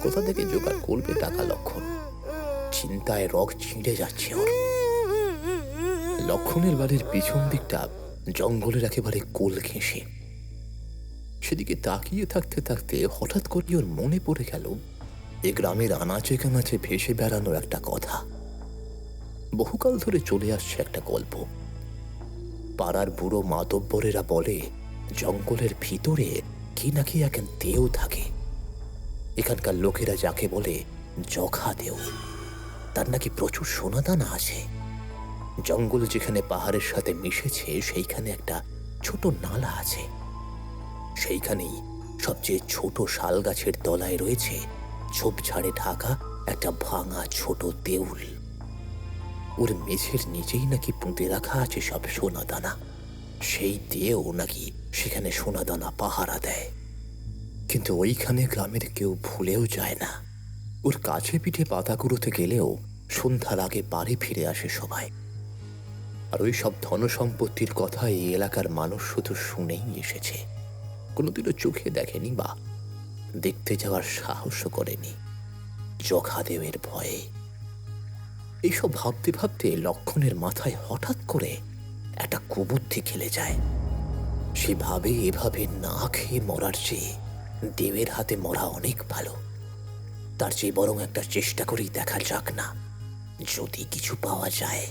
কোথা থেকে জোগাড় করবে টাকা লক্ষণ? চিন্তায় রগ ছিঁড়ে যাচ্ছে ওর। লক্ষণের বাড়ির পিছন দিকটা জঙ্গলের একেবারে কোল ঘেঁষে। সেদিকে তাকিয়ে থাকতে থাকতে হঠাৎ করে ওর মনে পড়ে গেল এ গ্রামের আনাচে কানাচে ভেসে বেড়ানোর একটা কথা। বহুকাল ধরে চলে আসছে একটা গল্প। পাড়ার বুড়ো মাতব্বরেরা বলে জঙ্গলের ভিতরে কি নাকি এক দেও থাকে। এখানকার লোকেরা যাকে বলে জখা দেও, তার নাকি প্রচুর সোনাদানা আছে। জঙ্গল যেখানে পাহাড়ের সাথে মিশেছে সেইখানে একটা ছোট নালা আছে। সেইখানেই সবচেয়ে ছোট শাল গাছের তলায় রয়েছে ঝোপঝাড়ে ঢাকা একটা ভাঙা ছোট দেউল। ওর মেঝের নিচেই নাকি পুঁতে রাখা আছে সব সোনাদানা। সেই দেও নাকি সেখানে সোনাদানা পাহারা দেয়। কিন্তু ওইখানে গ্রামের কেউ ভুলেও যায় না। ওর কাছে পিঠে পাতা কুড়োতে গেলেও সন্ধ্যার আগে বাড়ি ফিরে আসে সবাই। আর ওই সব ধনসম্পত্তির কথা এই এলাকার মানুষ শুধু শুনেই এসেছে, কোনোদিনও চোখে দেখেনি বা দেখতে যাওয়ার সাহসও করেনি, জখাদেবের ভয়ে। এইসব ভাবতে ভাবতে লক্ষণের মাথায় হঠাৎ করে একটা কুবুদ্ধি খেলে যায়। সে ভাবে এভাবে না খেয়ে মরার চেয়ে দেবের হাতে মরা অনেক ভালো। তার চেয়ে বরং একটা চেষ্টা করেই দেখা যাক না, যদি কিছু পাওয়া যায়।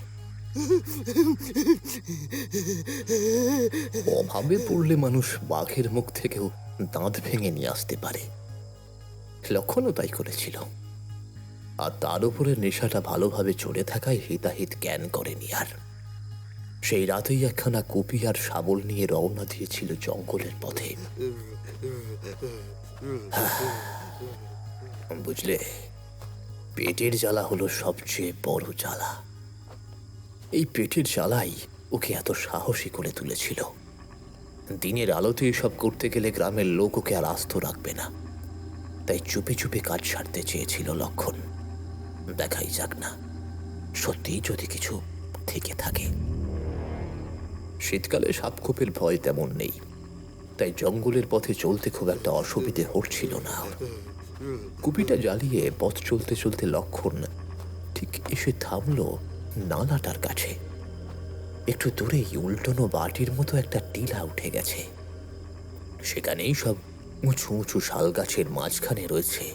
অভাবে পড়লে মানুষ বাঘের মুখ থেকেও দাঁত ভেঙে নিয়ে আসতে পারে। লক্ষণও তাই করেছিল। আর তার উপরে নেশাটা ভালোভাবে চড়ে থাকায় হিতাহিত জ্ঞান করেনি আর। সেই রাতেই একখানা কুপি আর শাবল নিয়ে রওনা দিয়েছিল জঙ্গলের পথে। বুঝলে, পেটের জ্বালা হলো সবচেয়ে বড় জ্বালা। এই পেটের জ্বালাই ওকে এত সাহসী করে তুলেছিল। দিনের আলোতে এসব করতে গেলে গ্রামের লোক ওকে আর আস্ত রাখবে না, তাই চুপে চুপে কাজ সারতে চেয়েছিল লক্ষণ। দেখাই যাক না, সত্যিই যদি কিছু থেকে থাকে। শীতকালে সাপখোপের ভয় তেমন নেই, তাই জঙ্গলের পথে চলতে খুব একটা অসুবিধে হচ্ছিল না। কুপিটা জ্বালিয়ে পথ চলতে চলতে লক্ষণ ঠিক এসে থামলো নালাটার কাছে। একটু দূরেই উল্টোনো বাটির মতো একটা টিলা উঠে গেছে। সেখানেই সব উঁচু উঁচু শাল গাছের মাঝখানে রয়েছে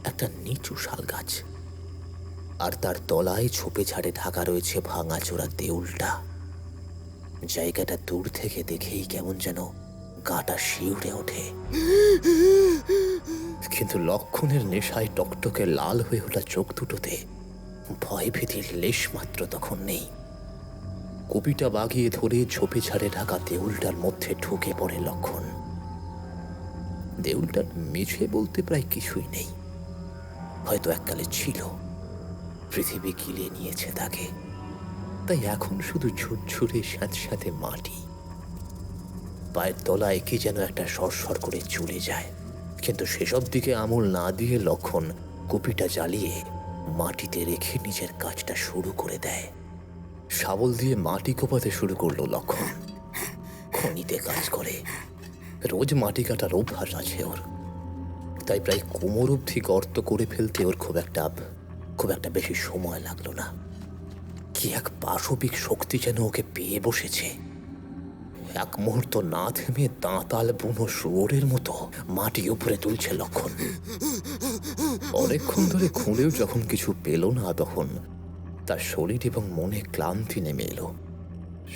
একটা নিচু শাল গাছ, আর তার তলায় ঝোপে ঝাড়ে ঢাকা রয়েছে ভাঙাচোরা দেউলটা। জায়গাটা দূর থেকে দেখেই কেমন যেন গাটা শিউরে ওঠে। কিন্তু লক্ষণের নেশায় টকটকে লাল হয়ে ওঠা চোখ দুটোতে ভয় ভীতির লেশ মাত্র তখন নেই। কুপিটা বাগিয়ে ধরে ঝোপে ঝাড়ে ঢাকা দেউলটার মধ্যে ঢুকে পড়ে লক্ষণ। দেউলটার মেঝে বলতে প্রায় কিছুই নেই, হয়তো এককালে ছিল, পৃথিবী গিলে নিয়েছে তাকে, তাই এখন শুধু ঝুরঝুরে স্যাঁতস্যাঁতে মাটি। পায়ের তলায় কি যেন একটা সরসর করে চলে যায়, কিন্তু সেসব দিকে আমল না দিয়ে লক্ষণ কুপিটা জ্বালিয়ে মাটিতে রেখে নিজের কাজটা শুরু করে দেয়। শাবল দিয়ে মাটি কোপাতে শুরু করলো লক্ষণ। খনিতে কাজ করে, রোজ মাটি কাটার অভ্যাস আছে ওর, তাই প্রায় কোমর অবধি গর্ত করে ফেলতে ওর খুব একটা বেশি সময় লাগলো না। কি এক পাশবিক শক্তি যেন ওকে পেয়ে বসেছে। এক মুহূর্ত না থেমে দাঁতাল বুনো শুয়োরের মতো মাটি উপরে তুলছে লক্ষণ। অনেকক্ষণ ধরে খুঁড়েও যখন কিছু পেল না, তখন তার শরীর এবং মনে ক্লান্তি নেমে এলো।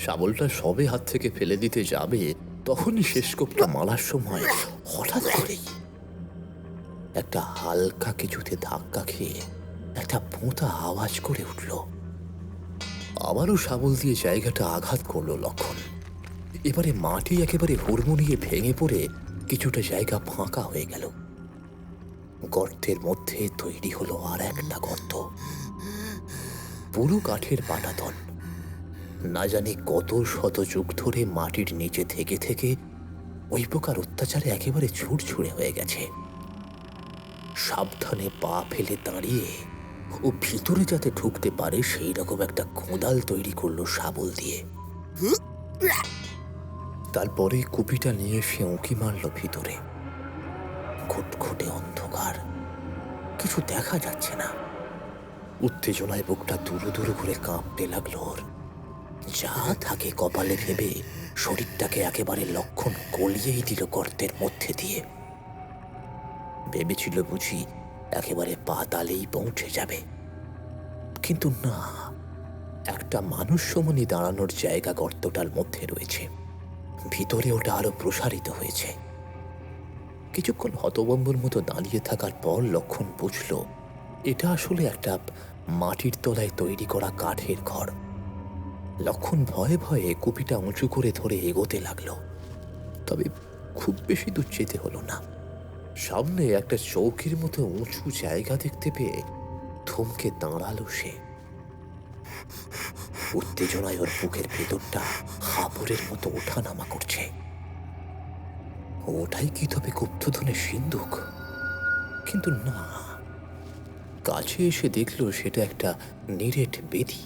শাবলটা সবে হাত থেকে ফেলে দিতে যাবে, তখনই শেষ কোপটা মারার সময় হঠাৎ করেই একটা হালকা কিছুতে ধাক্কা খেয়ে একটা ভোঁতা আওয়াজ করে উঠল। আবারও শাবল দিয়ে জায়গাটা আঘাত করলো লক্ষণ। এবারে মাটি একেবারে হুড়মুড়িয়ে ভেঙে পড়ে কিছুটা জায়গা ফাঁকা হয়ে গেল। গর্তের মধ্যে তৈরি হলো আর একটা গর্ত, পুরো কাঠের পাটাতন। না জানি কত শত যুগ ধরে মাটির নিচে থেকে থেকে ওই প্রকার অত্যাচারে একেবারে ছুড়ছুড়ে হয়ে গেছে। সাবধানে পা ফেলে দাঁড়িয়ে ও ভিতরে যাতে ঢুকতে পারে সেই রকম একটা কোদাল তৈরি করলো শাবল দিয়ে। তারপরে কুপিটা নিয়ে সে উঁকি মারল ভিতরে। ঘুটঘুটে অন্ধকার, কিছু দেখা যাচ্ছে না। উত্তেজনায় বুকটা দুরু দুরু করে কাঁপতে লাগলো ওর। যা থাকে কপালে ভেবে শরীরটাকে একেবারে লক্ষণ গলিয়েই দিল গর্তের মধ্যে দিয়ে। ভেবেছিল বুঝি একেবারে পাতালেই পৌঁছে যাবে, কিন্তু না, একটা মানুষ সমানি দাঁড়ানোর জায়গা গর্তটার মধ্যে রয়েছে। ভিতরে ওটা আরো প্রসারিত হয়েছে। কিছুক্ষণ হতভম্বর মতো দাঁড়িয়ে থাকার পর লক্ষণ বুঝল এটা আসলে একটা মাটির তলায় তৈরি করা কাঠের ঘর। লক্ষণ ভয়ে ভয়ে কুপিটা উঁচু করে ধরে এগোতে লাগলো। তবে খুব বেশি দূর যেতে হলো না। সামনে একটা চৌকির মতো উঁচু জায়গা দেখতে পেয়ে থমকে দাঁড়ালো সে। উত্তেজনায় ওর বুকের ভেতরটা হাবরের মতো ওঠানামা করছে। ওটাই কি তবে গুপ্তধনের সিন্ধুক? কিন্তু না, কাছে এসে দেখলো সেটা একটা নিরেট বেদি।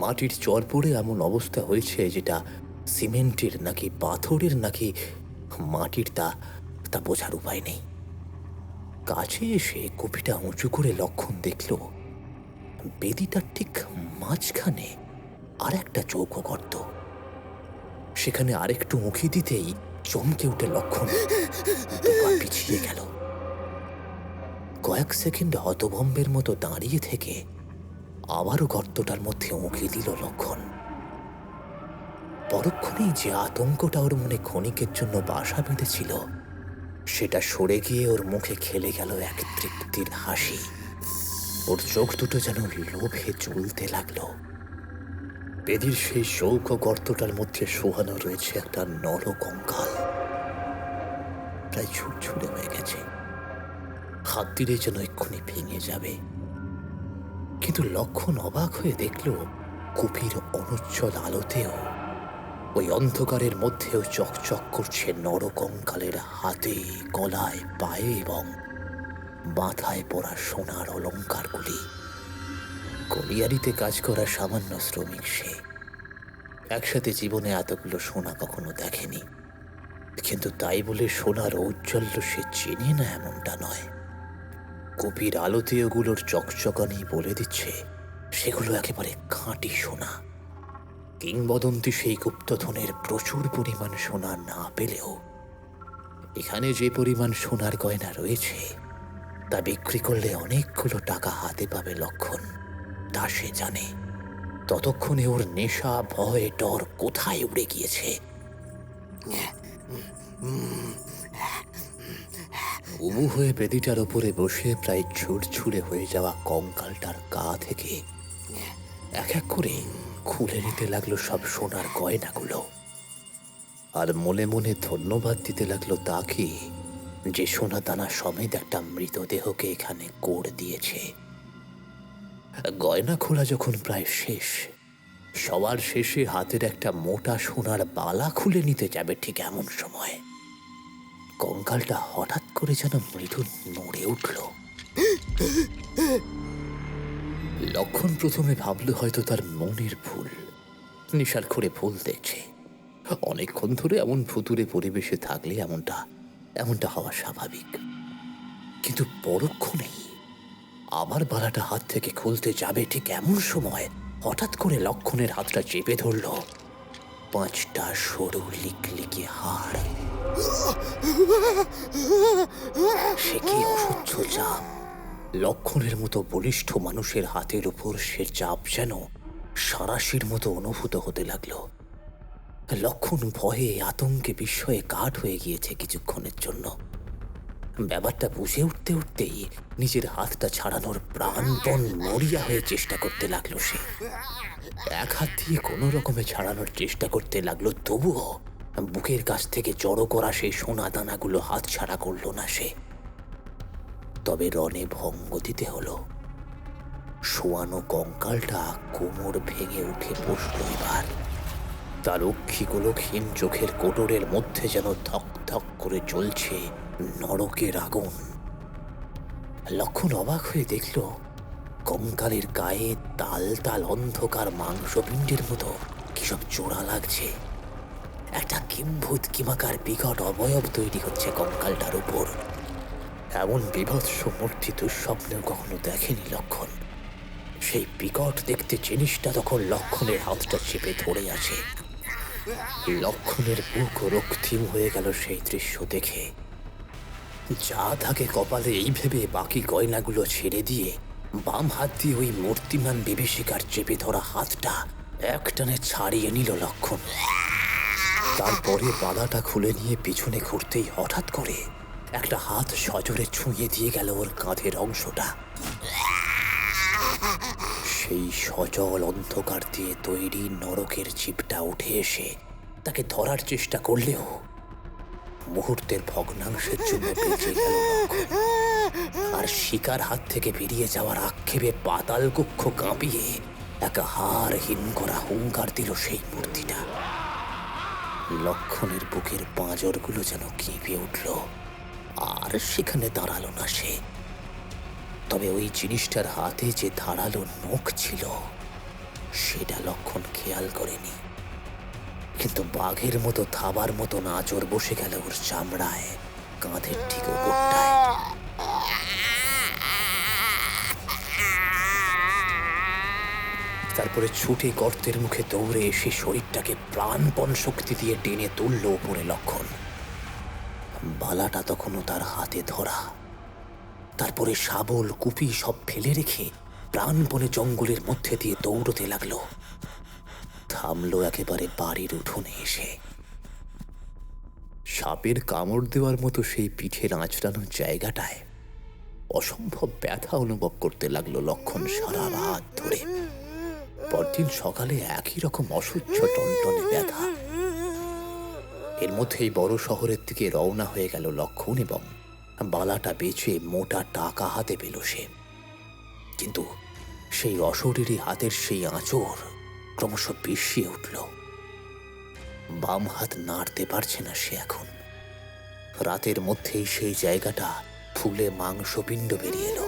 মাটির চর পড়ে এমন অবস্থা হয়েছে যেটা সিমেন্টের নাকি পাথরের নাকি মাটির তা বোঝার উপায় নেই। কাছে এসে কুপিটা উঁচু করে লক্ষণ দেখল বেদিটার ঠিক মাঝখানে আর একটা চৌকো গর্ত। সেখানে আরেকটু উঁকি দিতেই চমকে উঠে লক্ষণ দুপা পিছিয়ে গেল। কয়েক সেকেন্ড হতভম্বের মতো দাঁড়িয়ে থেকে আবারও গর্তটার মধ্যে উঁকি দিল লক্ষণ। পরক্ষণেই যে আতঙ্কটা ওর মনে ক্ষণিকের জন্য বাসা বেঁধেছিল সেটা সরে গিয়ে ওর মুখে খেলে গেল এক তৃপ্তির হাসি। ওর চোখ দুটো যেন লোভে জ্বলতে লাগলো। বেদির সেই চৌকো গর্তটার মধ্যে শোয়ানো রয়েছে একটা নরকঙ্কাল, প্রায় ছুটছুড়ে হয়ে গেছে। হাত দিলে যেন এক্ষুনি ভেঙে যাবে। কিন্তু লক্ষণ অবাক হয়ে দেখল কুপির অনুজ্জ্বল আলোতেও ওই অন্ধকারের মধ্যেও চকচক করছে নরকঙ্কালের হাতে, গলায়, পায়ে এবং মাথায় পরা সোনার অলঙ্কারগুলি। কলিয়ারিতে কাজ করা সামান্য শ্রমিক সে। একসাথে জীবনে এতগুলো সোনা কখনো দেখেনি, কিন্তু তাই বলে সোনার ঔজ্জ্বল্য সে চেনে না এমনটা নয়। কুপির আলোতে ওগুলোর চকচকানি বলে দিচ্ছে সেগুলো একেবারে খাঁটি সোনা। কিংবদন্তি সেই গুপ্তধনের প্রচুর পরিমাণ সোনা না পেলেও এখানে যে পরিমাণ সোনার গয়না রয়েছে তা বিক্রি করলে অনেকগুলো টাকা হাতে পাবে লক্ষণ, তা সে জানে। ততক্ষণে ওর নেশা, ভয়, ডর কোথায় উড়ে গিয়েছে। উবু হয়ে বেদিটার উপরে বসে প্রায় ছুড়ছুড়ে হয়ে যাওয়া কঙ্কালটার গা থেকে এক এক করে খুলে নিতে লাগলো সব সোনার গয়নাগুলো। আর মনে মনে ধন্যবাদ দিতে লাগলো তাকে যে সোনা দানা সমেত একটা মৃতদেহকে এখানে কোড় দিয়েছে। গয়না খোলা যখন প্রায় শেষ, সবার শেষে হাতের একটা মোটা সোনার বালা খুলে নিতে যাবে ঠিক এমন সময় কঙ্কালটা হঠাৎ করে যেন মৃদু নড়ে উঠল। লক্ষণ প্রথমে ভাবল হয়তো তার মনের ভুল, নেশার করে ভুল দেখছে। অনেকক্ষণ ধরে এমন ভুতুরে পরিবেশে থাকলে এমনটা হওয়া স্বাভাবিক। কিন্তু পরক্ষণেই আবার বালাটা হাত থেকে খুলতে যাবে ঠিক এমন সময় হঠাৎ করে লক্ষণের হাতটা চেপে ধরল 5টা সরু লিকলিকে হাড়। সে কি অসহ্য চাপ! লক্ষণের মতো বলিষ্ঠ মানুষের হাতের উপর সে চাপ যেন সাঁড়াশির মতো অনুভূত হতে লাগলো। লক্ষণ ভয়ে আতঙ্কে বিস্ময়ে কাঠ হয়ে গিয়েছে কিছুক্ষণের জন্য। ব্যাপারটা বুঝে উঠতেই নিজের হাতটা ছাড়ানোর প্রাণপণ মরিয়া হয়ে চেষ্টা করতে লাগলো সে। এক হাত দিয়ে কোনো রকমে ছাড়ানোর চেষ্টা করতে লাগলো, তবুও বুকের কাছ থেকে জড়ো করা সেই সোনা দানাগুলো হাত ছাড়া করল না সে। তবে রণে ভঙ্গ দিতে হলো। শোয়ানো কঙ্কালটা কোমর ভেঙে উঠে বসল এবার। তার অক্ষিগোলকহীন চোখের কোটরের মধ্যে যেন ধক ধক করে জ্বলছে নরকের আগুন। লক্ষণ অবাক হয়ে দেখল কঙ্কালের গায়ে তাল তাল অন্ধকার মাংসপিণ্ডের মতো কিসব জোড়া লাগছে। একটা কিম্ভূত কিমাকার বিকট অবয়ব তৈরি হচ্ছে কঙ্কালটার উপর। এমন বিভৎস মূর্তি দুঃস্বপ্নেও কখনো দেখেনি লক্ষণ। সেই বিকট দেখতে জিনিসটা তখন লক্ষণের হাতটা চেপে ধরে আছে। লক্ষণের বুক রক্তিম হয়ে গেল সেই দৃশ্য দেখে। যা থাকে কপালে এই ভেবে বাকি গয়নাগুলো ছেড়ে দিয়ে বাম হাত দিয়ে ওই মূর্তিমান বিভীষিকার চেপে ধরা হাতটা একটানে ছাড়িয়ে নিল লক্ষণ। তারপরে বালাটা খুলে নিয়ে পিছনে ঘুরতেই হঠাৎ করে একটা হাত সজোরে ছুঁয়ে দিয়ে গেল ওর কাঁধের অংশটা। সেই সজল অন্ধকার দিয়ে তৈরি নরকের চিপটা উঠে এসে তাকে ধরার চেষ্টা করলেও মুহূর্তের ভগ্নাংশের জন্য বেঁচে গেল লক্ষণ। আর শিকার হাত থেকে বেরিয়ে যাওয়ার আক্ষেপে পাতাল কক্ষ কাঁপিয়ে এক হাড়হীন করা হুঙ্কার দিল সেই মূর্তিটা। লক্ষণের বুকের পাঁজরগুলো যেন কেঁপে উঠল, আর সেখানে দাঁড়ালো না সে। তবে ওই জিনিসটার হাতে যে ধারালো নখ ছিল সেটা লক্ষণ খেয়াল করেনি। কিন্তু বাঘের মতো থাবার মতো আঁচড় বসে গেল ওর চামড়ায়, কাঁধের ঠিক ওপরটায়। তারপরে ছুটে গর্তের মুখে দৌড়ে এসে শরীরটাকে প্রাণপণ শক্তি দিয়ে টেনে তুলল উপরে লক্ষণ। বালাটা তখনও তার হাতে ধরা। তারপরে শাবল কুপি সব ফেলে রেখে প্রাণপণে জঙ্গলের মধ্যে দিয়ে দৌড়তে লাগলো। থামলো একেবারে বাড়ির উঠোনে এসে। সাপের কামড় দেওয়ার মতো সেই পিঠের আঁচড়ানোর জায়গাটায় অসম্ভব ব্যথা অনুভব করতে লাগলো লক্ষণ সারা রাত ধরে। পরদিন সকালে একই রকম অসহ্য টনটনে ব্যথা। এর মধ্যেই বড় শহরের দিকে রওনা হয়ে গেল লক্ষণ এবং বালাটা বেচে মোটা টাকা হাতে পেল সে। কিন্তু সেই অশরীরী হাতের সেই আঁচড় ক্রমশ পিষিয়ে উঠল। বাম হাত নাড়তে পারছে না সে এখন। রাতের মধ্যেই সেই জায়গাটা ফুলে মাংসপিণ্ড বেরিয়ে এলো।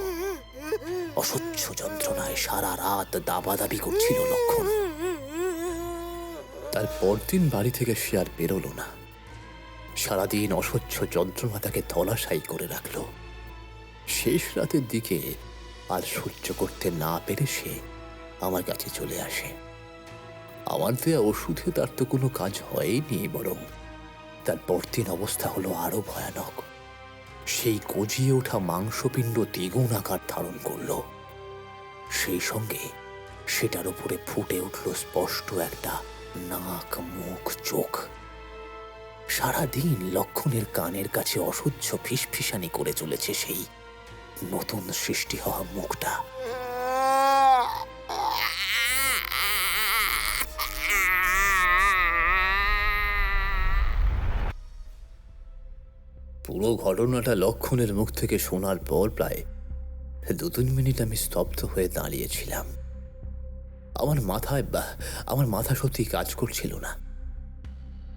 অসহ্য যন্ত্রণায় সারা রাত দাবাদাবি করছিল লক্ষণ। তার পরদিন বাড়ি থেকে সে আর বেরোলো না। সারাদিন অসহ্য যন্ত্রণা তাকে ধলাশায়ী করে রাখল। শেষ রাতের দিকে আর সহ্য করতে না পেরে সে আমার কাছে চলে আসে। আমার দেয়া ওষুধে তার তো কোনো কাজ হয়নি, বরং তার পরদিন অবস্থা হলো আরো ভয়ানক। সেই গজিয়ে ওঠা মাংসপিণ্ড দ্বিগুণ আকার ধারণ করল। সেই সঙ্গে সেটার উপরে ফুটে উঠল স্পষ্ট একটা নাক, মুখ, চোখ। সারাদিন লক্ষণের কানের কাছে অসহ্য ফিসফিসানি করে চলেছে সেই নতুন সৃষ্টি হওয়া মুখটা। পুরো ঘটনাটা লক্ষণের মুখ থেকে শোনার পর প্রায় 2-3 মিনিট আমি স্তব্ধ হয়ে দাঁড়িয়েছিলাম। আমার মাথা সত্যি কাজ করছিল না।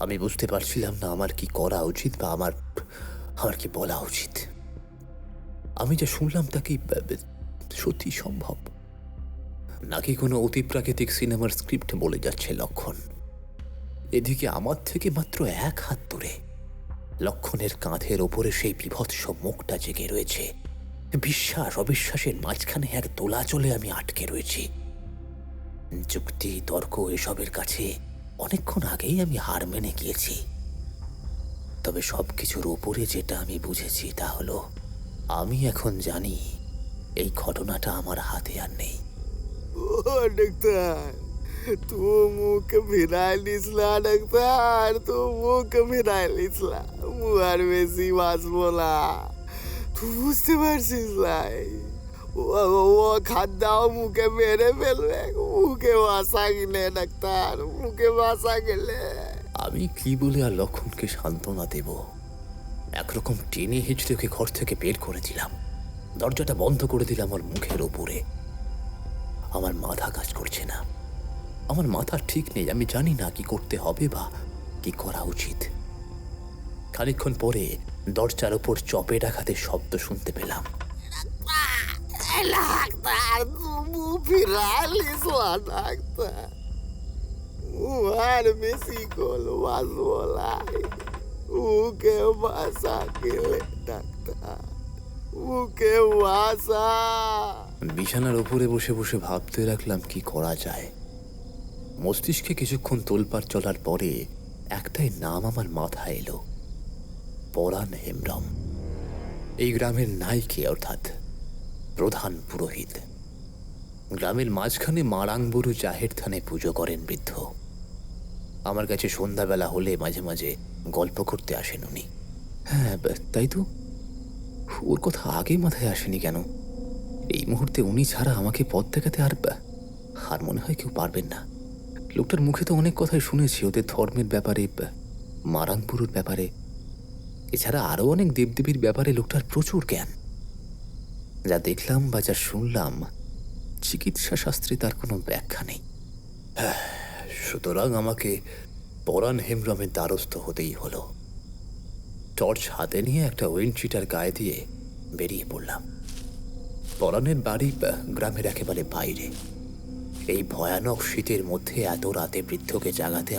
আমি বুঝতে পারছিলাম না আমার কি করা উচিত বা আমার কি বলা উচিত। আমি যা শুনলাম তা কি সত্যি সম্ভব? নাকি কোনো অতিপ্রাকৃতিক সিনেমার স্ক্রিপ্ট বলে যাচ্ছে লক্ষণ। এদিকে আমার থেকে মাত্র 1 হাত দূরে লক্ষণের কাঁধের ওপরে সেই বীভৎস মুখটা জেগে রয়েছে। বিশ্বাস অবিশ্বাসের মাঝখানে এক দোলাচলে আমি আটকে রয়েছি। যুক্তি তর্ক এসবের কাছে অনেকক্ষণ আগেই আমি হার মেনে গিয়েছি। তবে সবকিছুর উপরে যেটা আমি বুঝেছি তা হলো, আমি এখন জানি এই ঘটনাটা আমার হাতে আর নেই। ओ डॉक्टर तू मुख फिरायलीसला डॉक्टर तू मुख फिरायलीसला मुहार বেশি বাঁচবলা তুই বুঝতে পারছিস লাই ও খাদ্যাও মুখে মেরে ফেলবে মুখে বাসা গেলে ডাক্তার মুখে বাসা গেলে আমি কি বলে আর লক্ষণকে সান্ত্বনা দেব? একরকম টেনে হিঁচড়ে ওকে ঘর থেকে বের করে দিলাম। দরজাটা বন্ধ করে দিলাম ওর মুখের ওপরে। আমার মাথা কাজ করছে না, আমার মাথা ঠিক নেই। আমি জানি না কি করতে হবে বা কি করা উচিত। খানিকক্ষণ পরে দরজার ওপর চপে ডাকাতে শব্দ শুনতে পেলাম। ডাক্তার তুই ফিরাইলিসলা ডাক্তার মুহার বেশি কল বাঁচবলা মুখে বাসা গেলে ডাক্তার মুখে বাসা। বিছানার ওপরে বসে বসে ভাবতে লাগলাম কি করা যায়। মস্তিষ্কে কিছুক্ষণ তোলপাড় চলার পরে একটাই নাম আমার মাথায় এলো, পরাণ হেমব্রম। এই গ্রামের নাইকে অর্থাৎ প্রধান পুরোহিত। গ্রামের মাঝখানে মারাংবুরু জাহের থানে পুজো করেন বৃদ্ধ। আমার কাছে সন্ধ্যাবেলা হলে মাঝে মাঝে গল্প করতে আসেন উনি। হ্যাঁ তাই তো, ওর কথা আগে মাথায় আসেনি কেন? এই মুহূর্তে উনি ছাড়া আমাকে পথ দেখাতে আর মনে হয় কেউ পারবেন না। লোকটার মুখে তো অনেক কথাই শুনেছি, ওদের ধর্মের ব্যাপারে, মারাংপুরের ব্যাপারে, এছাড়া আরও অনেক দেবদেবীর ব্যাপারে লোকটার প্রচুর জ্ঞান। যা দেখলাম বা যা শুনলাম, চিকিৎসা শাস্ত্রে তার কোনো ব্যাখ্যা নেই। সুতরাং আমাকে পরাণ হেমব্রমের দ্বারস্থ হতেই হলো। টর্চ হাতে নিয়ে একটা উইন্ডশিটার গায়ে দিয়ে বেরিয়ে পড়লাম। পরাণের বাড়ি গ্রামের একেবারে বাইরে। এই ভয়ানক শীতের মধ্যে এত রাতে বৃদ্ধকে জাগাতে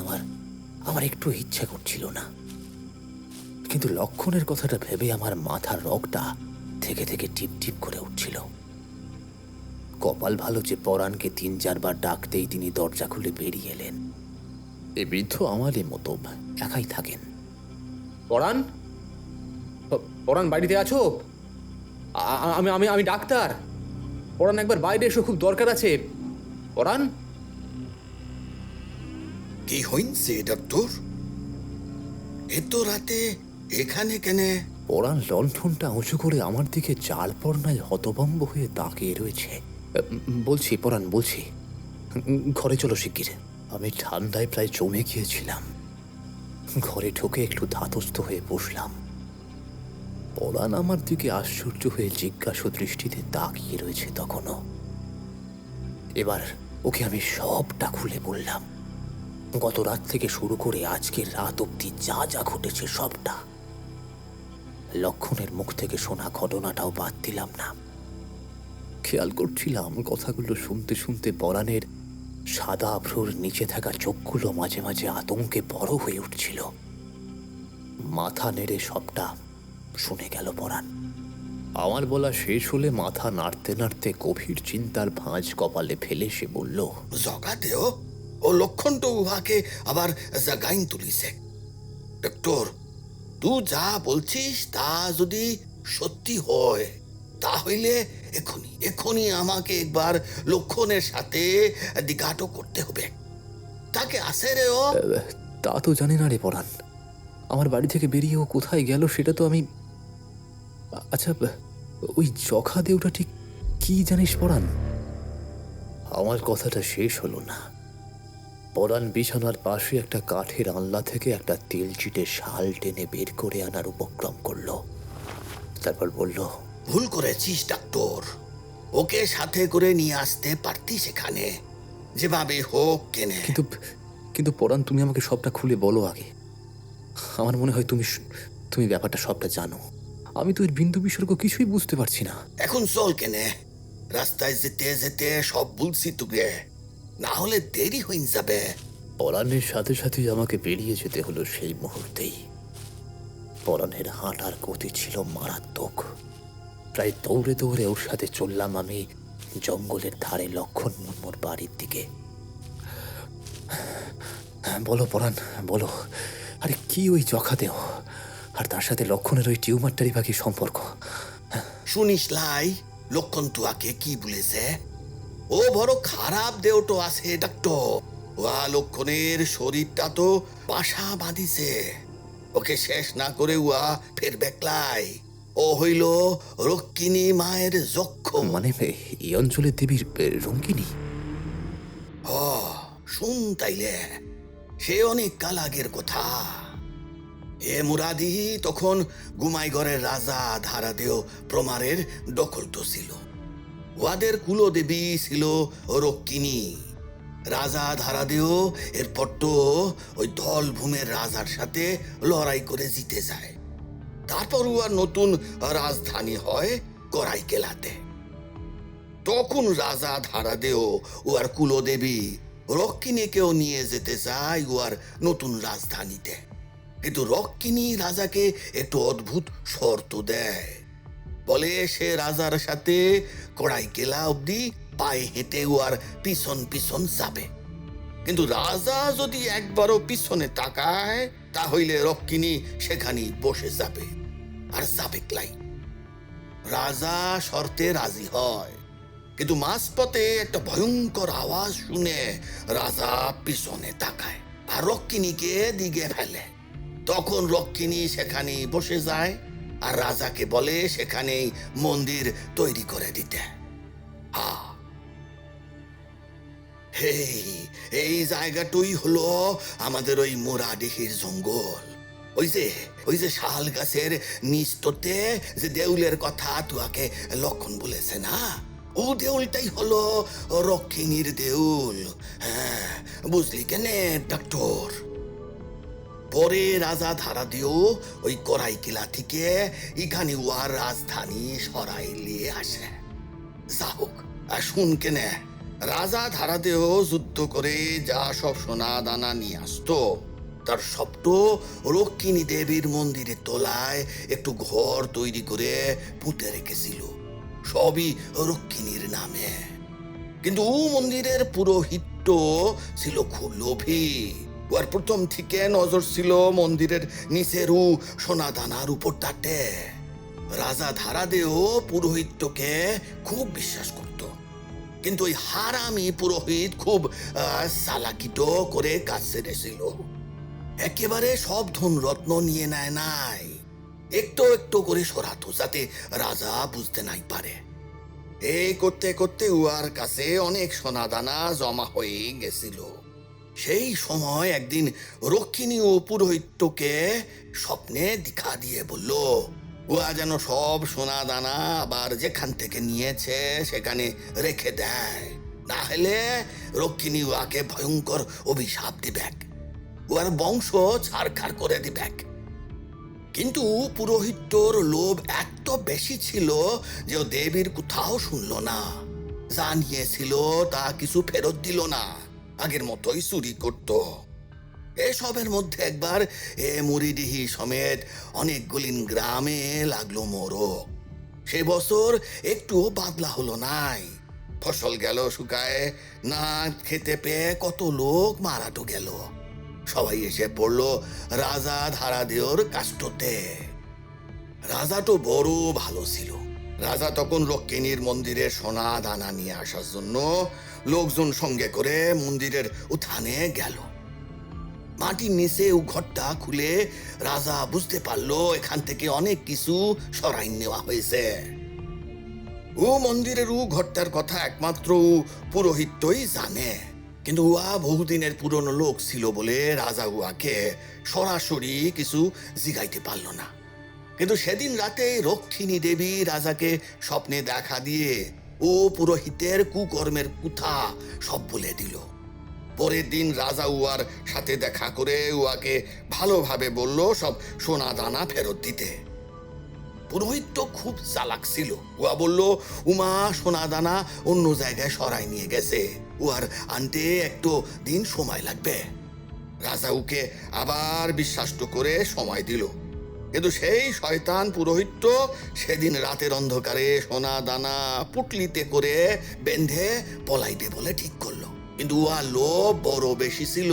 আমার একটু ইচ্ছা করছিল না। কিন্তু লক্ষণের কথাটা ভেবে আমার মাথার রগটা থেকে থেকে টিপ টিপ করে উঠছিল। কপাল ভালো যে পরাণকে 3-4 বার ডাকতেই তিনি দরজা খুলে বেরিয়ে এলেন। এই বৃদ্ধ আমারই মতো একাই থাকেন। পরাণ, পরাণ বাড়িতে আছো? আমি আমি আমি ডাক্তার। পরাণ একবার বাইরে এসো, খুব দরকার আছে। পরাণ, কি হইছে ডক্টর? এত রাতে এখানে কেনে? পরাণ লণ্ঠনটা উঁচু করে আমার দিকে চাল পড়নায় হতভম্ব হয়ে তাকিয়ে রয়েছে। বলছি পরাণ, বলছি, ঘরে চলো শিগগির। আমি ঠান্ডায় প্রায় জমে গিয়েছিলাম। ঘরে ঢুকে একটু ধাতস্থ হয়ে বসলাম। পরাণ আমার দিকে আশ্চর্য হয়ে জিজ্ঞাসু দৃষ্টিতে তাকিয়ে রয়েছে তখনও। এবার ওকে আমি সবটা খুলে বললাম। গত রাত থেকে শুরু করে আজকের রাত অবধি যা যা ঘটেছে সবটা। লক্ষণের মুখ থেকে শোনা ঘটনাটাও বাদ দিলাম না। খেয়াল করছিলাম কথাগুলো শুনতে শুনতে পরাণের সাদা আভ্রুর নিচে থাকা চোখগুলো মাঝে মাঝে আতঙ্কে বড় হয়ে উঠছিল। মাথা নেড়ে সবটা শুনে গেল পরাণ। আমার বলা শেষ হলে মাথা নাড়তে নাড়তে গভীর চিন্তার ভাঁজ কপালে ফেলে সে বলল, জগাতেও ও লক্ষণ তো উহাকে আবার জাগাইন তুলিছে। ডক্টর, তুই যা বলছিস তা যদি সত্যি হয় তাহলে এখনই আমাকে একবার লক্ষণের সাথে দিঘাটো করতে হবে। তাকে আসে রে ও? তা তো জানি না রে পরাণ। আমার বাড়ি থেকে বেরিয়ে ও কোথায় গেল সেটা তো আমি... আচ্ছা, ওই জখা দেউটা ঠিক কি জানিস পরাণ? আমার কথাটা শেষ হলো না। পরাণ বিছানার পাশে একটা কাঠের আনলা থেকে একটা তেলচিটে শাল টেনে বের করে আনার উপক্রম করলো। তারপর বলল, ভুল করেছিস ডক্টর। ওকে সাথে করে নিয়ে আসতে পারতি সেখানে, যেভাবে হোক কেনে। কিন্তু পরাণ, তুমি আমাকে সবটা খুলে বলো আগে। আমার মনে হয় তুমি ব্যাপারটা সবটা জানো। আমি তো এর বিন্দু বিসর্গ কিছুই বুঝতে পারছি না। এখন চল কেনে, রাস্তায় যেতে যেতে সব বলছি তোকে, না হলে দেরি হয়ে যাবে। পরাণের সাথে সাথে আমাকে বেরিয়ে যেতে হলো সেই মুহূর্তেই। পরাণের হাঁটার গতি ছিল মারাত্মক। প্রায় দৌড়ে দৌড়ে ওর সাথে চললাম আমি জঙ্গলের ধারে লক্ষণ মুর্মুর বাড়ির দিকে। বলো পরাণ, বলো, আরে কি ওই জখা দেহ আর তার সাথে লক্ষণের ওই টিউমারটারই বাকি সম্পর্ক? শুনিস লাই, লক্ষণ তুয়াকে কি বলেছে? ও বড় খারাপ দেওটো আছে ডাক্তার। ওয়া লক্ষণের শরীরটা তো পাশা বাঁধিছে, ওকে শেষ না করে উয়া ফের বেকলাই। ও হইল রক্ষিণী মায়ের যক্ষ। মানে এই অঞ্চলের দেবীর রঙ্কিনী? হ, শুন তাইলে, সে অনেক কাল আগের কথা। এ মুরাদি তখন গুমাইগড়ের রাজা ধারাদেও প্রমারের দখল তো ছিল। ওয়াদের কুলদেবী ছিল রক্ষিণী। রাজা ধারাদেও এরপর তো ওই ধল ভূমের রাজার সাথে লড়াই করে জিতে যায়। তারপর উয়ার নতুন রাজধানী হয় করাইকেলাতে। তখন রাজা ধারাদেও উয়ার কুলদেবী রক্ষিণীকেও নিয়ে যেতে চায় উয়ার নতুন রাজধানীতে। কিন্তু রক্ষিণী রাজাকে একটু অদ্ভুত শর্ত দেয়। বলে সে রাজার সাথে কড়াইকেলা অব্দি পায়ে হেঁটে উয়ার পিছন পিছন যাবে। কিন্তু রাজা যদি একবারও পিছনে তাকায়, তাহলে রক্ষিণী সেখানেই বসে যাবে আর যাবে ক্লাই। রাজা শর্তে রাজি হয়, কিন্তু মাঝপথে একটা ভয়ঙ্কর আওয়াজ শুনে রাজা পিছনে তাকায় আর রক্ষিণীকে দিকে ফেলে। তখন রক্ষিণী সেখানে বসে যায় আর রাজাকে বলে সেখানেই মন্দির তৈরি করে দিতে। এই জায়গাটাই হলো আমাদের ওই মোরাডিহির জঙ্গল। ওই যে শাল গাছের নিচতে যে দেউলের কথা তুয়াকে লক্ষণ বলেছে না, ও দেউলটাই হলো রক্ষিণীর দেউল। হ্যাঁ, বুঝলি কেনে ডাক্তার? পরে রাজা ধারাদেও ওই করাইকেলা থেকে এখানে ওয়ার রাজধানী সরাই নিয়ে আসে। যা হোক, আর শুন কেনে, রাজা ধারাদেও যুদ্ধ করে যা সব সোনা দানা নিয়ে আসতো, তার সবটো রক্ষিণী দেবীর মন্দিরের তলায় একটু ঘর তৈরি করে পুঁতে রেখেছিল, সবই রক্ষিণীর নামে। কিন্তু ও মন্দিরের পুরোহিত ছিল খুব লোভী। ওর প্রথম থেকে নজর ছিল মন্দিরের নিচের সোনা দানার উপর তাটে। রাজা ধারাদেও পুরোহিতকে খুব বিশ্বাস করত, কিন্তু ওই হারামি পুরোহিত খুব চালাকিত করে কাজ সেরেছিল। একেবারে সব ধন রত্ন নিয়ে নেয় নাই, একটু একটু করে সরাতো যাতে রাজা বুঝতে নাই পারে। এই করতে করতে উয়ার কাছে অনেক সোনা দানা জমা হয়ে গেছিল। সেই সময় একদিন রক্ষিণী ও পুরোহিতকে স্বপ্নে দেখা দিয়ে বলল উয়া যেন সব সোনা দানা আবার যেখান থেকে নিয়েছে সেখানে রেখে দেয়, না হলে রক্ষিণী উয়াকে ভয়ঙ্কর অভিশাপ দিবেক, উয়ার বংশ ছারখার করে দিবেক। কিন্তু পুরোহিতর লোভ এত বেশি ছিল যে ও দেবীর কোথাও শুনল না। যা নিয়েছিল তা কিছু ফেরত দিল না, আগের মতোই চুরি করত। এসবের মধ্যে একবার মুড়িডিহি সমেত অনেকগুলি গ্রামে লাগলো মোরগ। সে বছর একটুও বাদলা হলো নাই। ফসল গেল শুকায়, না খেতে পেয়ে কত লোক মারাটো গেল। সবাই এসে পড়লো রাজা ধারাদেওর কাষ্ঠতে। রাজা তো বড় ভালো ছিল। রাজা তখন রক্ষিণীর মন্দিরে সোনা দানা নিয়ে আসার জন্য লোকজন সঙ্গে করে মন্দিরের উঠানে গেল। মাটির নিচে ও ঘরটা খুলে রাজা বুঝতে পারলো এখান থেকে অনেক কিছু সরাই নেওয়া হয়েছে। ও মন্দিরের ও ঘরটার কথা একমাত্র পুরোহিতই জানে, কিন্তু উহা বহুদিনের পুরনো লোক ছিল বলে রাজা উহাকে সরাসরি কিছু জিগাইতে পারল না। কিন্তু সেদিন রাতে রক্ষিণী দেবী রাজাকে স্বপ্নে দেখা দিয়ে ও পুরোহিতের কুকর্মের কথা সব বলে দিল। পরের দিন রাজা উহার সাথে দেখা করে উহাকে ভালোভাবে বলল সব সোনা দানা ফেরত দিতে। পুরোহিত তো খুব চালাক ছিল। উয়া বলল উমা সোনা দানা অন্য জায়গায় সরাই নিয়ে গেছে, উয়ার আনতে একটু দিন সময় লাগবে। রাজা উকে আবার বিশ্বাস করে সময় দিল, কিন্তু সেই শয়তান পুরোহিত তো সেদিন রাতের অন্ধকারে সোনা দানা পুটলিতে করে বেঁধে পলাইবে বলে ঠিক করলো। কিন্তু উহার লোভ বড় বেশি ছিল।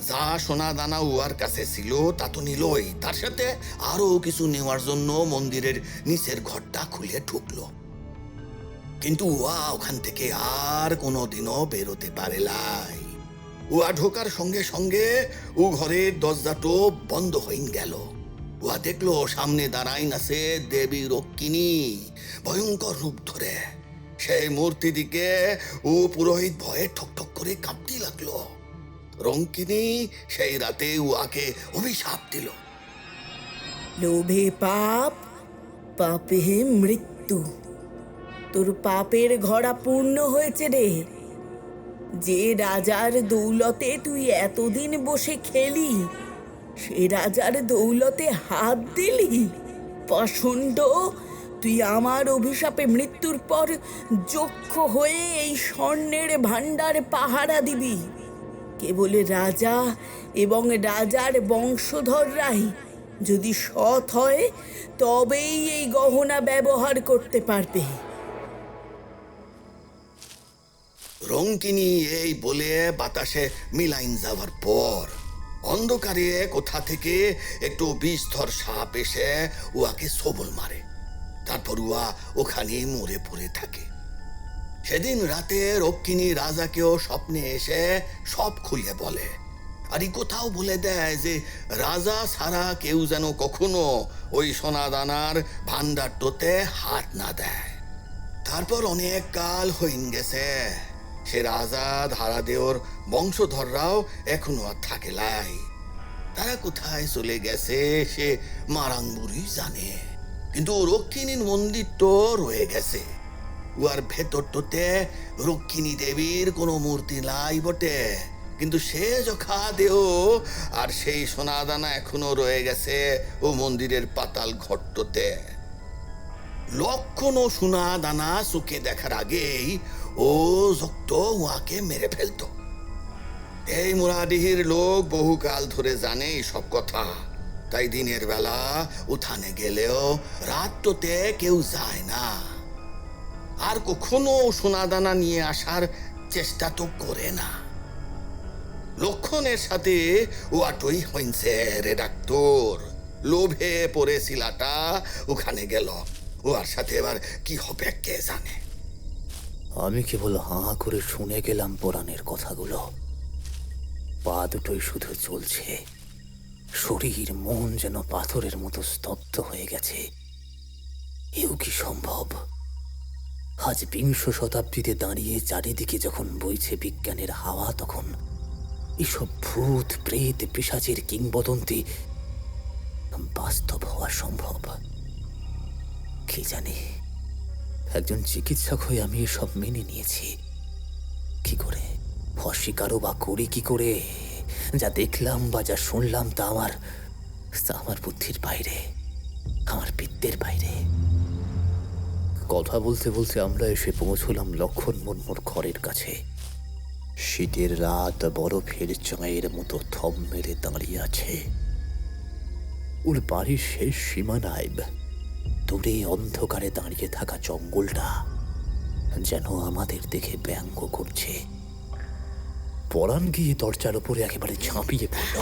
যা সোনা দানা উহার কাছে ছিল তা তো নিলই, তার সাথে আরো কিছু নেওয়ার জন্য মন্দিরের নিচের ঘরটা খুলে ঢুকলো। কিন্তু উহা ওখান থেকে আর কোনোদিনও বেরোতে পারে নাই। উহা ঢোকার সঙ্গে সঙ্গে ও ঘরের দরজাটো বন্ধ হয়ে গেল। উহা দেখলো সামনে দাঁড়াইন আছে দেবী রক্ষিণী ভয়ঙ্কর রূপ ধরে। সেই মূর্তি দিকে ও পুরোহিত ভয়ে ঠকঠক করে কাঁপতে লাগলো। রঙ্কিনী সেই রাতে উহাকে অভিশাপ দিল। লোভে পাপ, পাপে মৃত্যু। তোর পাপের ঘড়া পূর্ণ হয়েছে রে। যে রাজার দৌলতে তুই এতদিন বসে খেলি, সে রাজার দৌলতে হাত দিলি। পাষণ্ড, তুই আমার অভিশাপে মৃত্যুর পর যক্ষ হয়ে এই স্বর্ণের ভাণ্ডার পাহারা দিবি। কেবল রাজা এবং রাজার বংশধররাই যদি সৎ হয় তবেই এই গহনা ব্যবহার করতে পারবে। রঙ্কিনী এই বলে বাতাসে মিলাইন যাওয়ার পর অন্ধকারে কোথা থেকে একটু বিষধর সাপ এসে উহাকে সবল মারে। তারপর উহা ওখানে মরে পড়ে থাকে। সেদিন রাতে রক্ষিণী রাজাকেও স্বপ্নে এসে সব খুলে বলে, আর কোথাও বলে দেয় যে রাজা ছাড়া কেউ যেন কখনো ওই সোনা দানার ভান্ডারটোতে হাত না দেয়। তারপর অনেক কাল হইন গেছে, সে রাজা ধারাদেওর বংশধররাও এখনো আর থাকে লাই। তারা কোথায় চলে গেছে সে মারাঙ্গুরি জানে, কিন্তু রক্ষিণীর মন্দির তো রয়ে গেছে। উহার ভেতরটোতে রক্ষিণী দেবীর কোনো মূর্তি নাই বটে, কিন্তু সে যখা দেহ আর সেই সোনাদানা এখনো রয়ে গেছে ও মন্দিরের পাতাল ঘরটোতে। লক্ষণ ও সোনা দানা চোখে দেখার আগেই ও যক্ত উহাকে মেরে ফেলতো। এই মুরাডিহির লোক বহুকাল ধরে জানে সব কথা, তাই দিনের বেলা উঠানে গেলেও রাতটোতে কেউ যায় না, আর কখনো সোনা দানা নিয়ে আসার চেষ্টা তো করে না। লক্ষণের সাথে ওয়াটই হইছে রে ডাক্তার। লোভে পড়ে শিলাটা ওখানে গেল, ওর সাথে এবার কি হবে কে জানে। আমি কেবল হাঁ করে শুনে গেলাম পুরাণের কথাগুলো। পা দুটোই শুধু চলছে, শরীর মন যেন পাথরের মতো স্তব্ধ হয়ে গেছে। এও কি সম্ভব? আজ বিংশ শতাব্দীতে দাঁড়িয়ে চারিদিকে যখন বইছে বিজ্ঞানের হাওয়া, তখন এসব ভূত প্রেত পিশাচের কিংবদন্তি বাস্তব হওয়া সম্ভব? কে জানে। একজন চিকিৎসক হয়ে আমি এসব মেনে নিয়েছি। কি করে অস্বীকারও বা করি কি করে? যা দেখলাম বা যা শুনলাম তা আমার বুদ্ধির বাইরে, আমার বিদ্যের বাইরে। কথা বলতে বলতে আমরা এসে পৌঁছলাম লক্ষণ মুর্মুর ঘরের কাছে। শীতের রাত বরফের চাঁয়ের মতো থম মেরে দাঁড়িয়ে আছে। ওর বাড়ির শেষ সীমানায় দূরে অন্ধকারে দাঁড়িয়ে থাকা জঙ্গলটা যেন আমাদের দেখে ব্যঙ্গ করছে। পরাণ গিয়ে দরজার উপরে একেবারে ঝাঁপিয়ে পড়ল।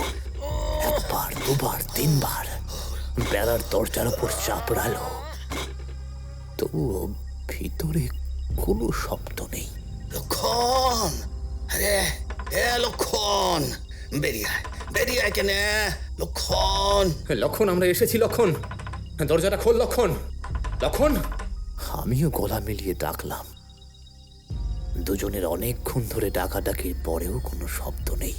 একবার, দুবার, তিনবার বেড়ার দরজার উপর চাপড়ালো, তবুও ভিতরে কোনো শব্দ নেই। লক্ষণ, আরে এ লক্ষণ, বেরিয়ে আয়, বেরিয়ে আয় কেনে লক্ষণ। লক্ষণ, আমরা এসেছি লক্ষণ, দরজাটা খোল লক্ষণ, লক্ষণ। আমিও গলা মিলিয়ে ডাকলাম। দুজনের অনেকক্ষণ ধরে ডাকাডাকির পরেও কোনো শব্দ নেই।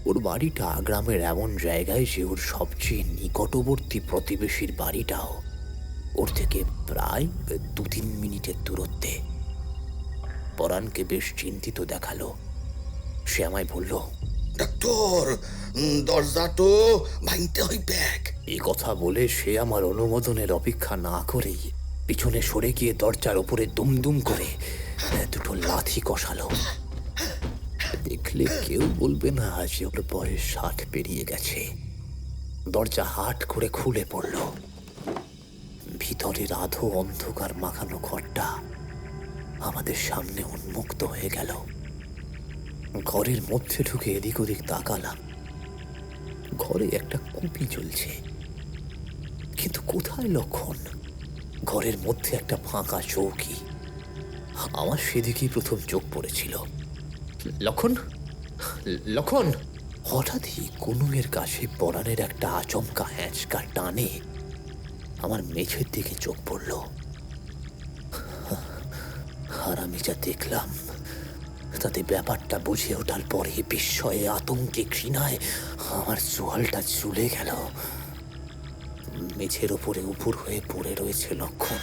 ওর বাড়িটা গ্রামের এমন জায়গায় যে ওর সবচেয়ে নিকটবর্তী প্রতিবেশীর বাড়িটাও ওর থেকে প্রায় 2-3 মিনিটের দূরত্বে। পরাণকে বেশ চিন্তিত দেখালো। সে আমায় বলল, ডাক্তার, দরজা তো ভাঙতে হইবে। এই কথা বলে সে আমার অনুমোদনের অপেক্ষা না করেই পিছনে সরে গিয়ে দরজার উপরে দুমদুম করে দুটো লাথি কষালো। দেখলে কেউ বলবে না যে ওর বয়স 60 পেরিয়ে গেছে। দরজা হাট করে খুলে পড়ল। ভিতরের আধো অন্ধকার মাখানো ঘরটা আমাদের সামনে উন্মুক্ত হয়ে গেল। ঘরের মধ্যে ঢুকে এদিক ওদিক তাকালাম। ঘরে একটা কুপি জ্বলছে, কিন্তু কোথায় লক্ষণ? ঘরের মধ্যে একটা ফাঁকা চৌকি। আমার সেদিকেই প্রথম চোখ পড়েছিল। লক্ষণ, লক্ষণ! হঠাৎই কুনুমের কাছে পরানের একটা আচমকা হ্যাঁচকা টানে আমার মেঝের দিকে চোখ পড়ল। আর আমি যা দেখলাম তাতে ব্যাপারটা বুঝে ওঠার পরে বিস্ময়ে, আতঙ্কে, ঘৃণায় আমার চোয়ালটা ঝুলে গেল। মেঝের ওপরে উপুর হয়ে পড়ে রয়েছে লক্ষণ,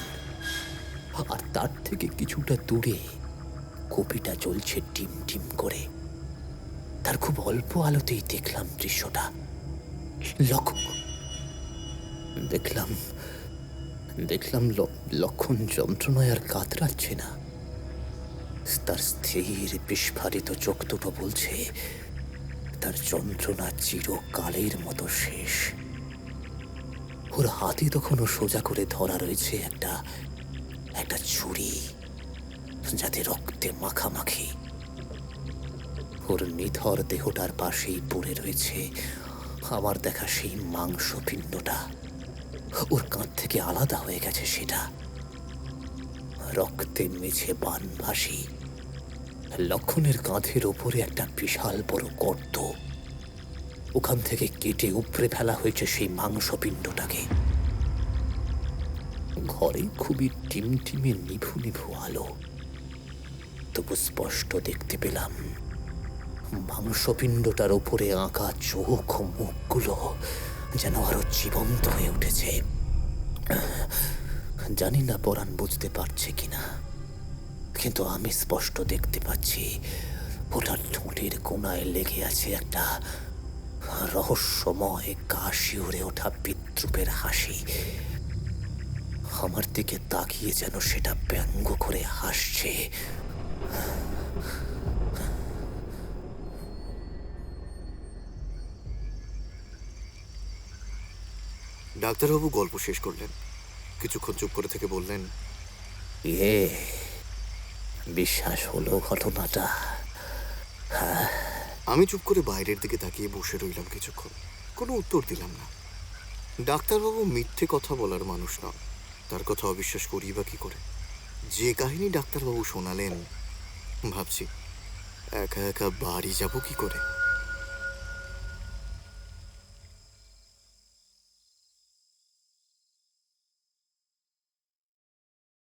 আর তার থেকে কিছুটা দূরে কপিটা জ্বলছে টিম টিম করে। তার খুব অল্প আলোতেই দেখলাম দৃশ্যটা। দেখলাম লক্ষণ যন্ত্রণায় আর কাতরাচ্ছে না। তার স্থির বিস্ফারিত চোখ দুটো বলছে তার যন্ত্রণা চিরকালের মতো শেষ। ওর হাতে তখনও সোজা করে ধরা রয়েছে একটা ছুরি, যাতে রক্তে মাখামাখি। ওর নিথর দেহটার পাশেই পড়ে রয়েছে আমার দেখা সেই মাংসপিণ্ডটা। ওর কাঁধ থেকে আলাদা হয়ে গেছে সেটা, রক্তে মেঝে বানভাসী। লক্ষণের কাঁধের ওপরে একটা বিশাল বড় গর্ত, ওখান থেকে কেটে উপড়ে ফেলা হয়েছে সেই মাংসপিণ্ডটাকে। ঘরে খুবই টিমটিমে নিভু নিভু আলো, তবু স্পষ্ট দেখতে পেলাম মাংসপিণ্ডটার উপরে আঁকা চোখ ও মুখগুলো যেন আরো জীবন্ত হয়ে উঠেছে। জানি না পরাণ বুঝতে পারছে কিনা, কিন্তু আমি স্পষ্ট দেখতে পাচ্ছি ওটার ঠোঁটের কোণায় লেগে আছে একটা রহস্যময় গা শিউরে ওঠা বিদ্রুপের হাসি। আমার দিকে তাকিয়ে যেন সেটা ব্যঙ্গ করে হাসছে। ডাক্তারবাবু গল্প শেষ করলেন। কিছুক্ষণ চুপ করে থেকে বললেন, বিশ্বাস হলো ঘটনাটা? আমি চুপ করে বাইরের দিকে তাকিয়ে বসে রইলাম কিছুক্ষণ, কোনো উত্তর দিলাম না। ডাক্তারবাবু মিথ্যে কথা বলার মানুষ নন, তার কথা অবিশ্বাস করি বা কি করে? যে কাহিনী ডাক্তারবাবু শোনালেন, ভাবছি একা একা বাড়ি যাব কি করে।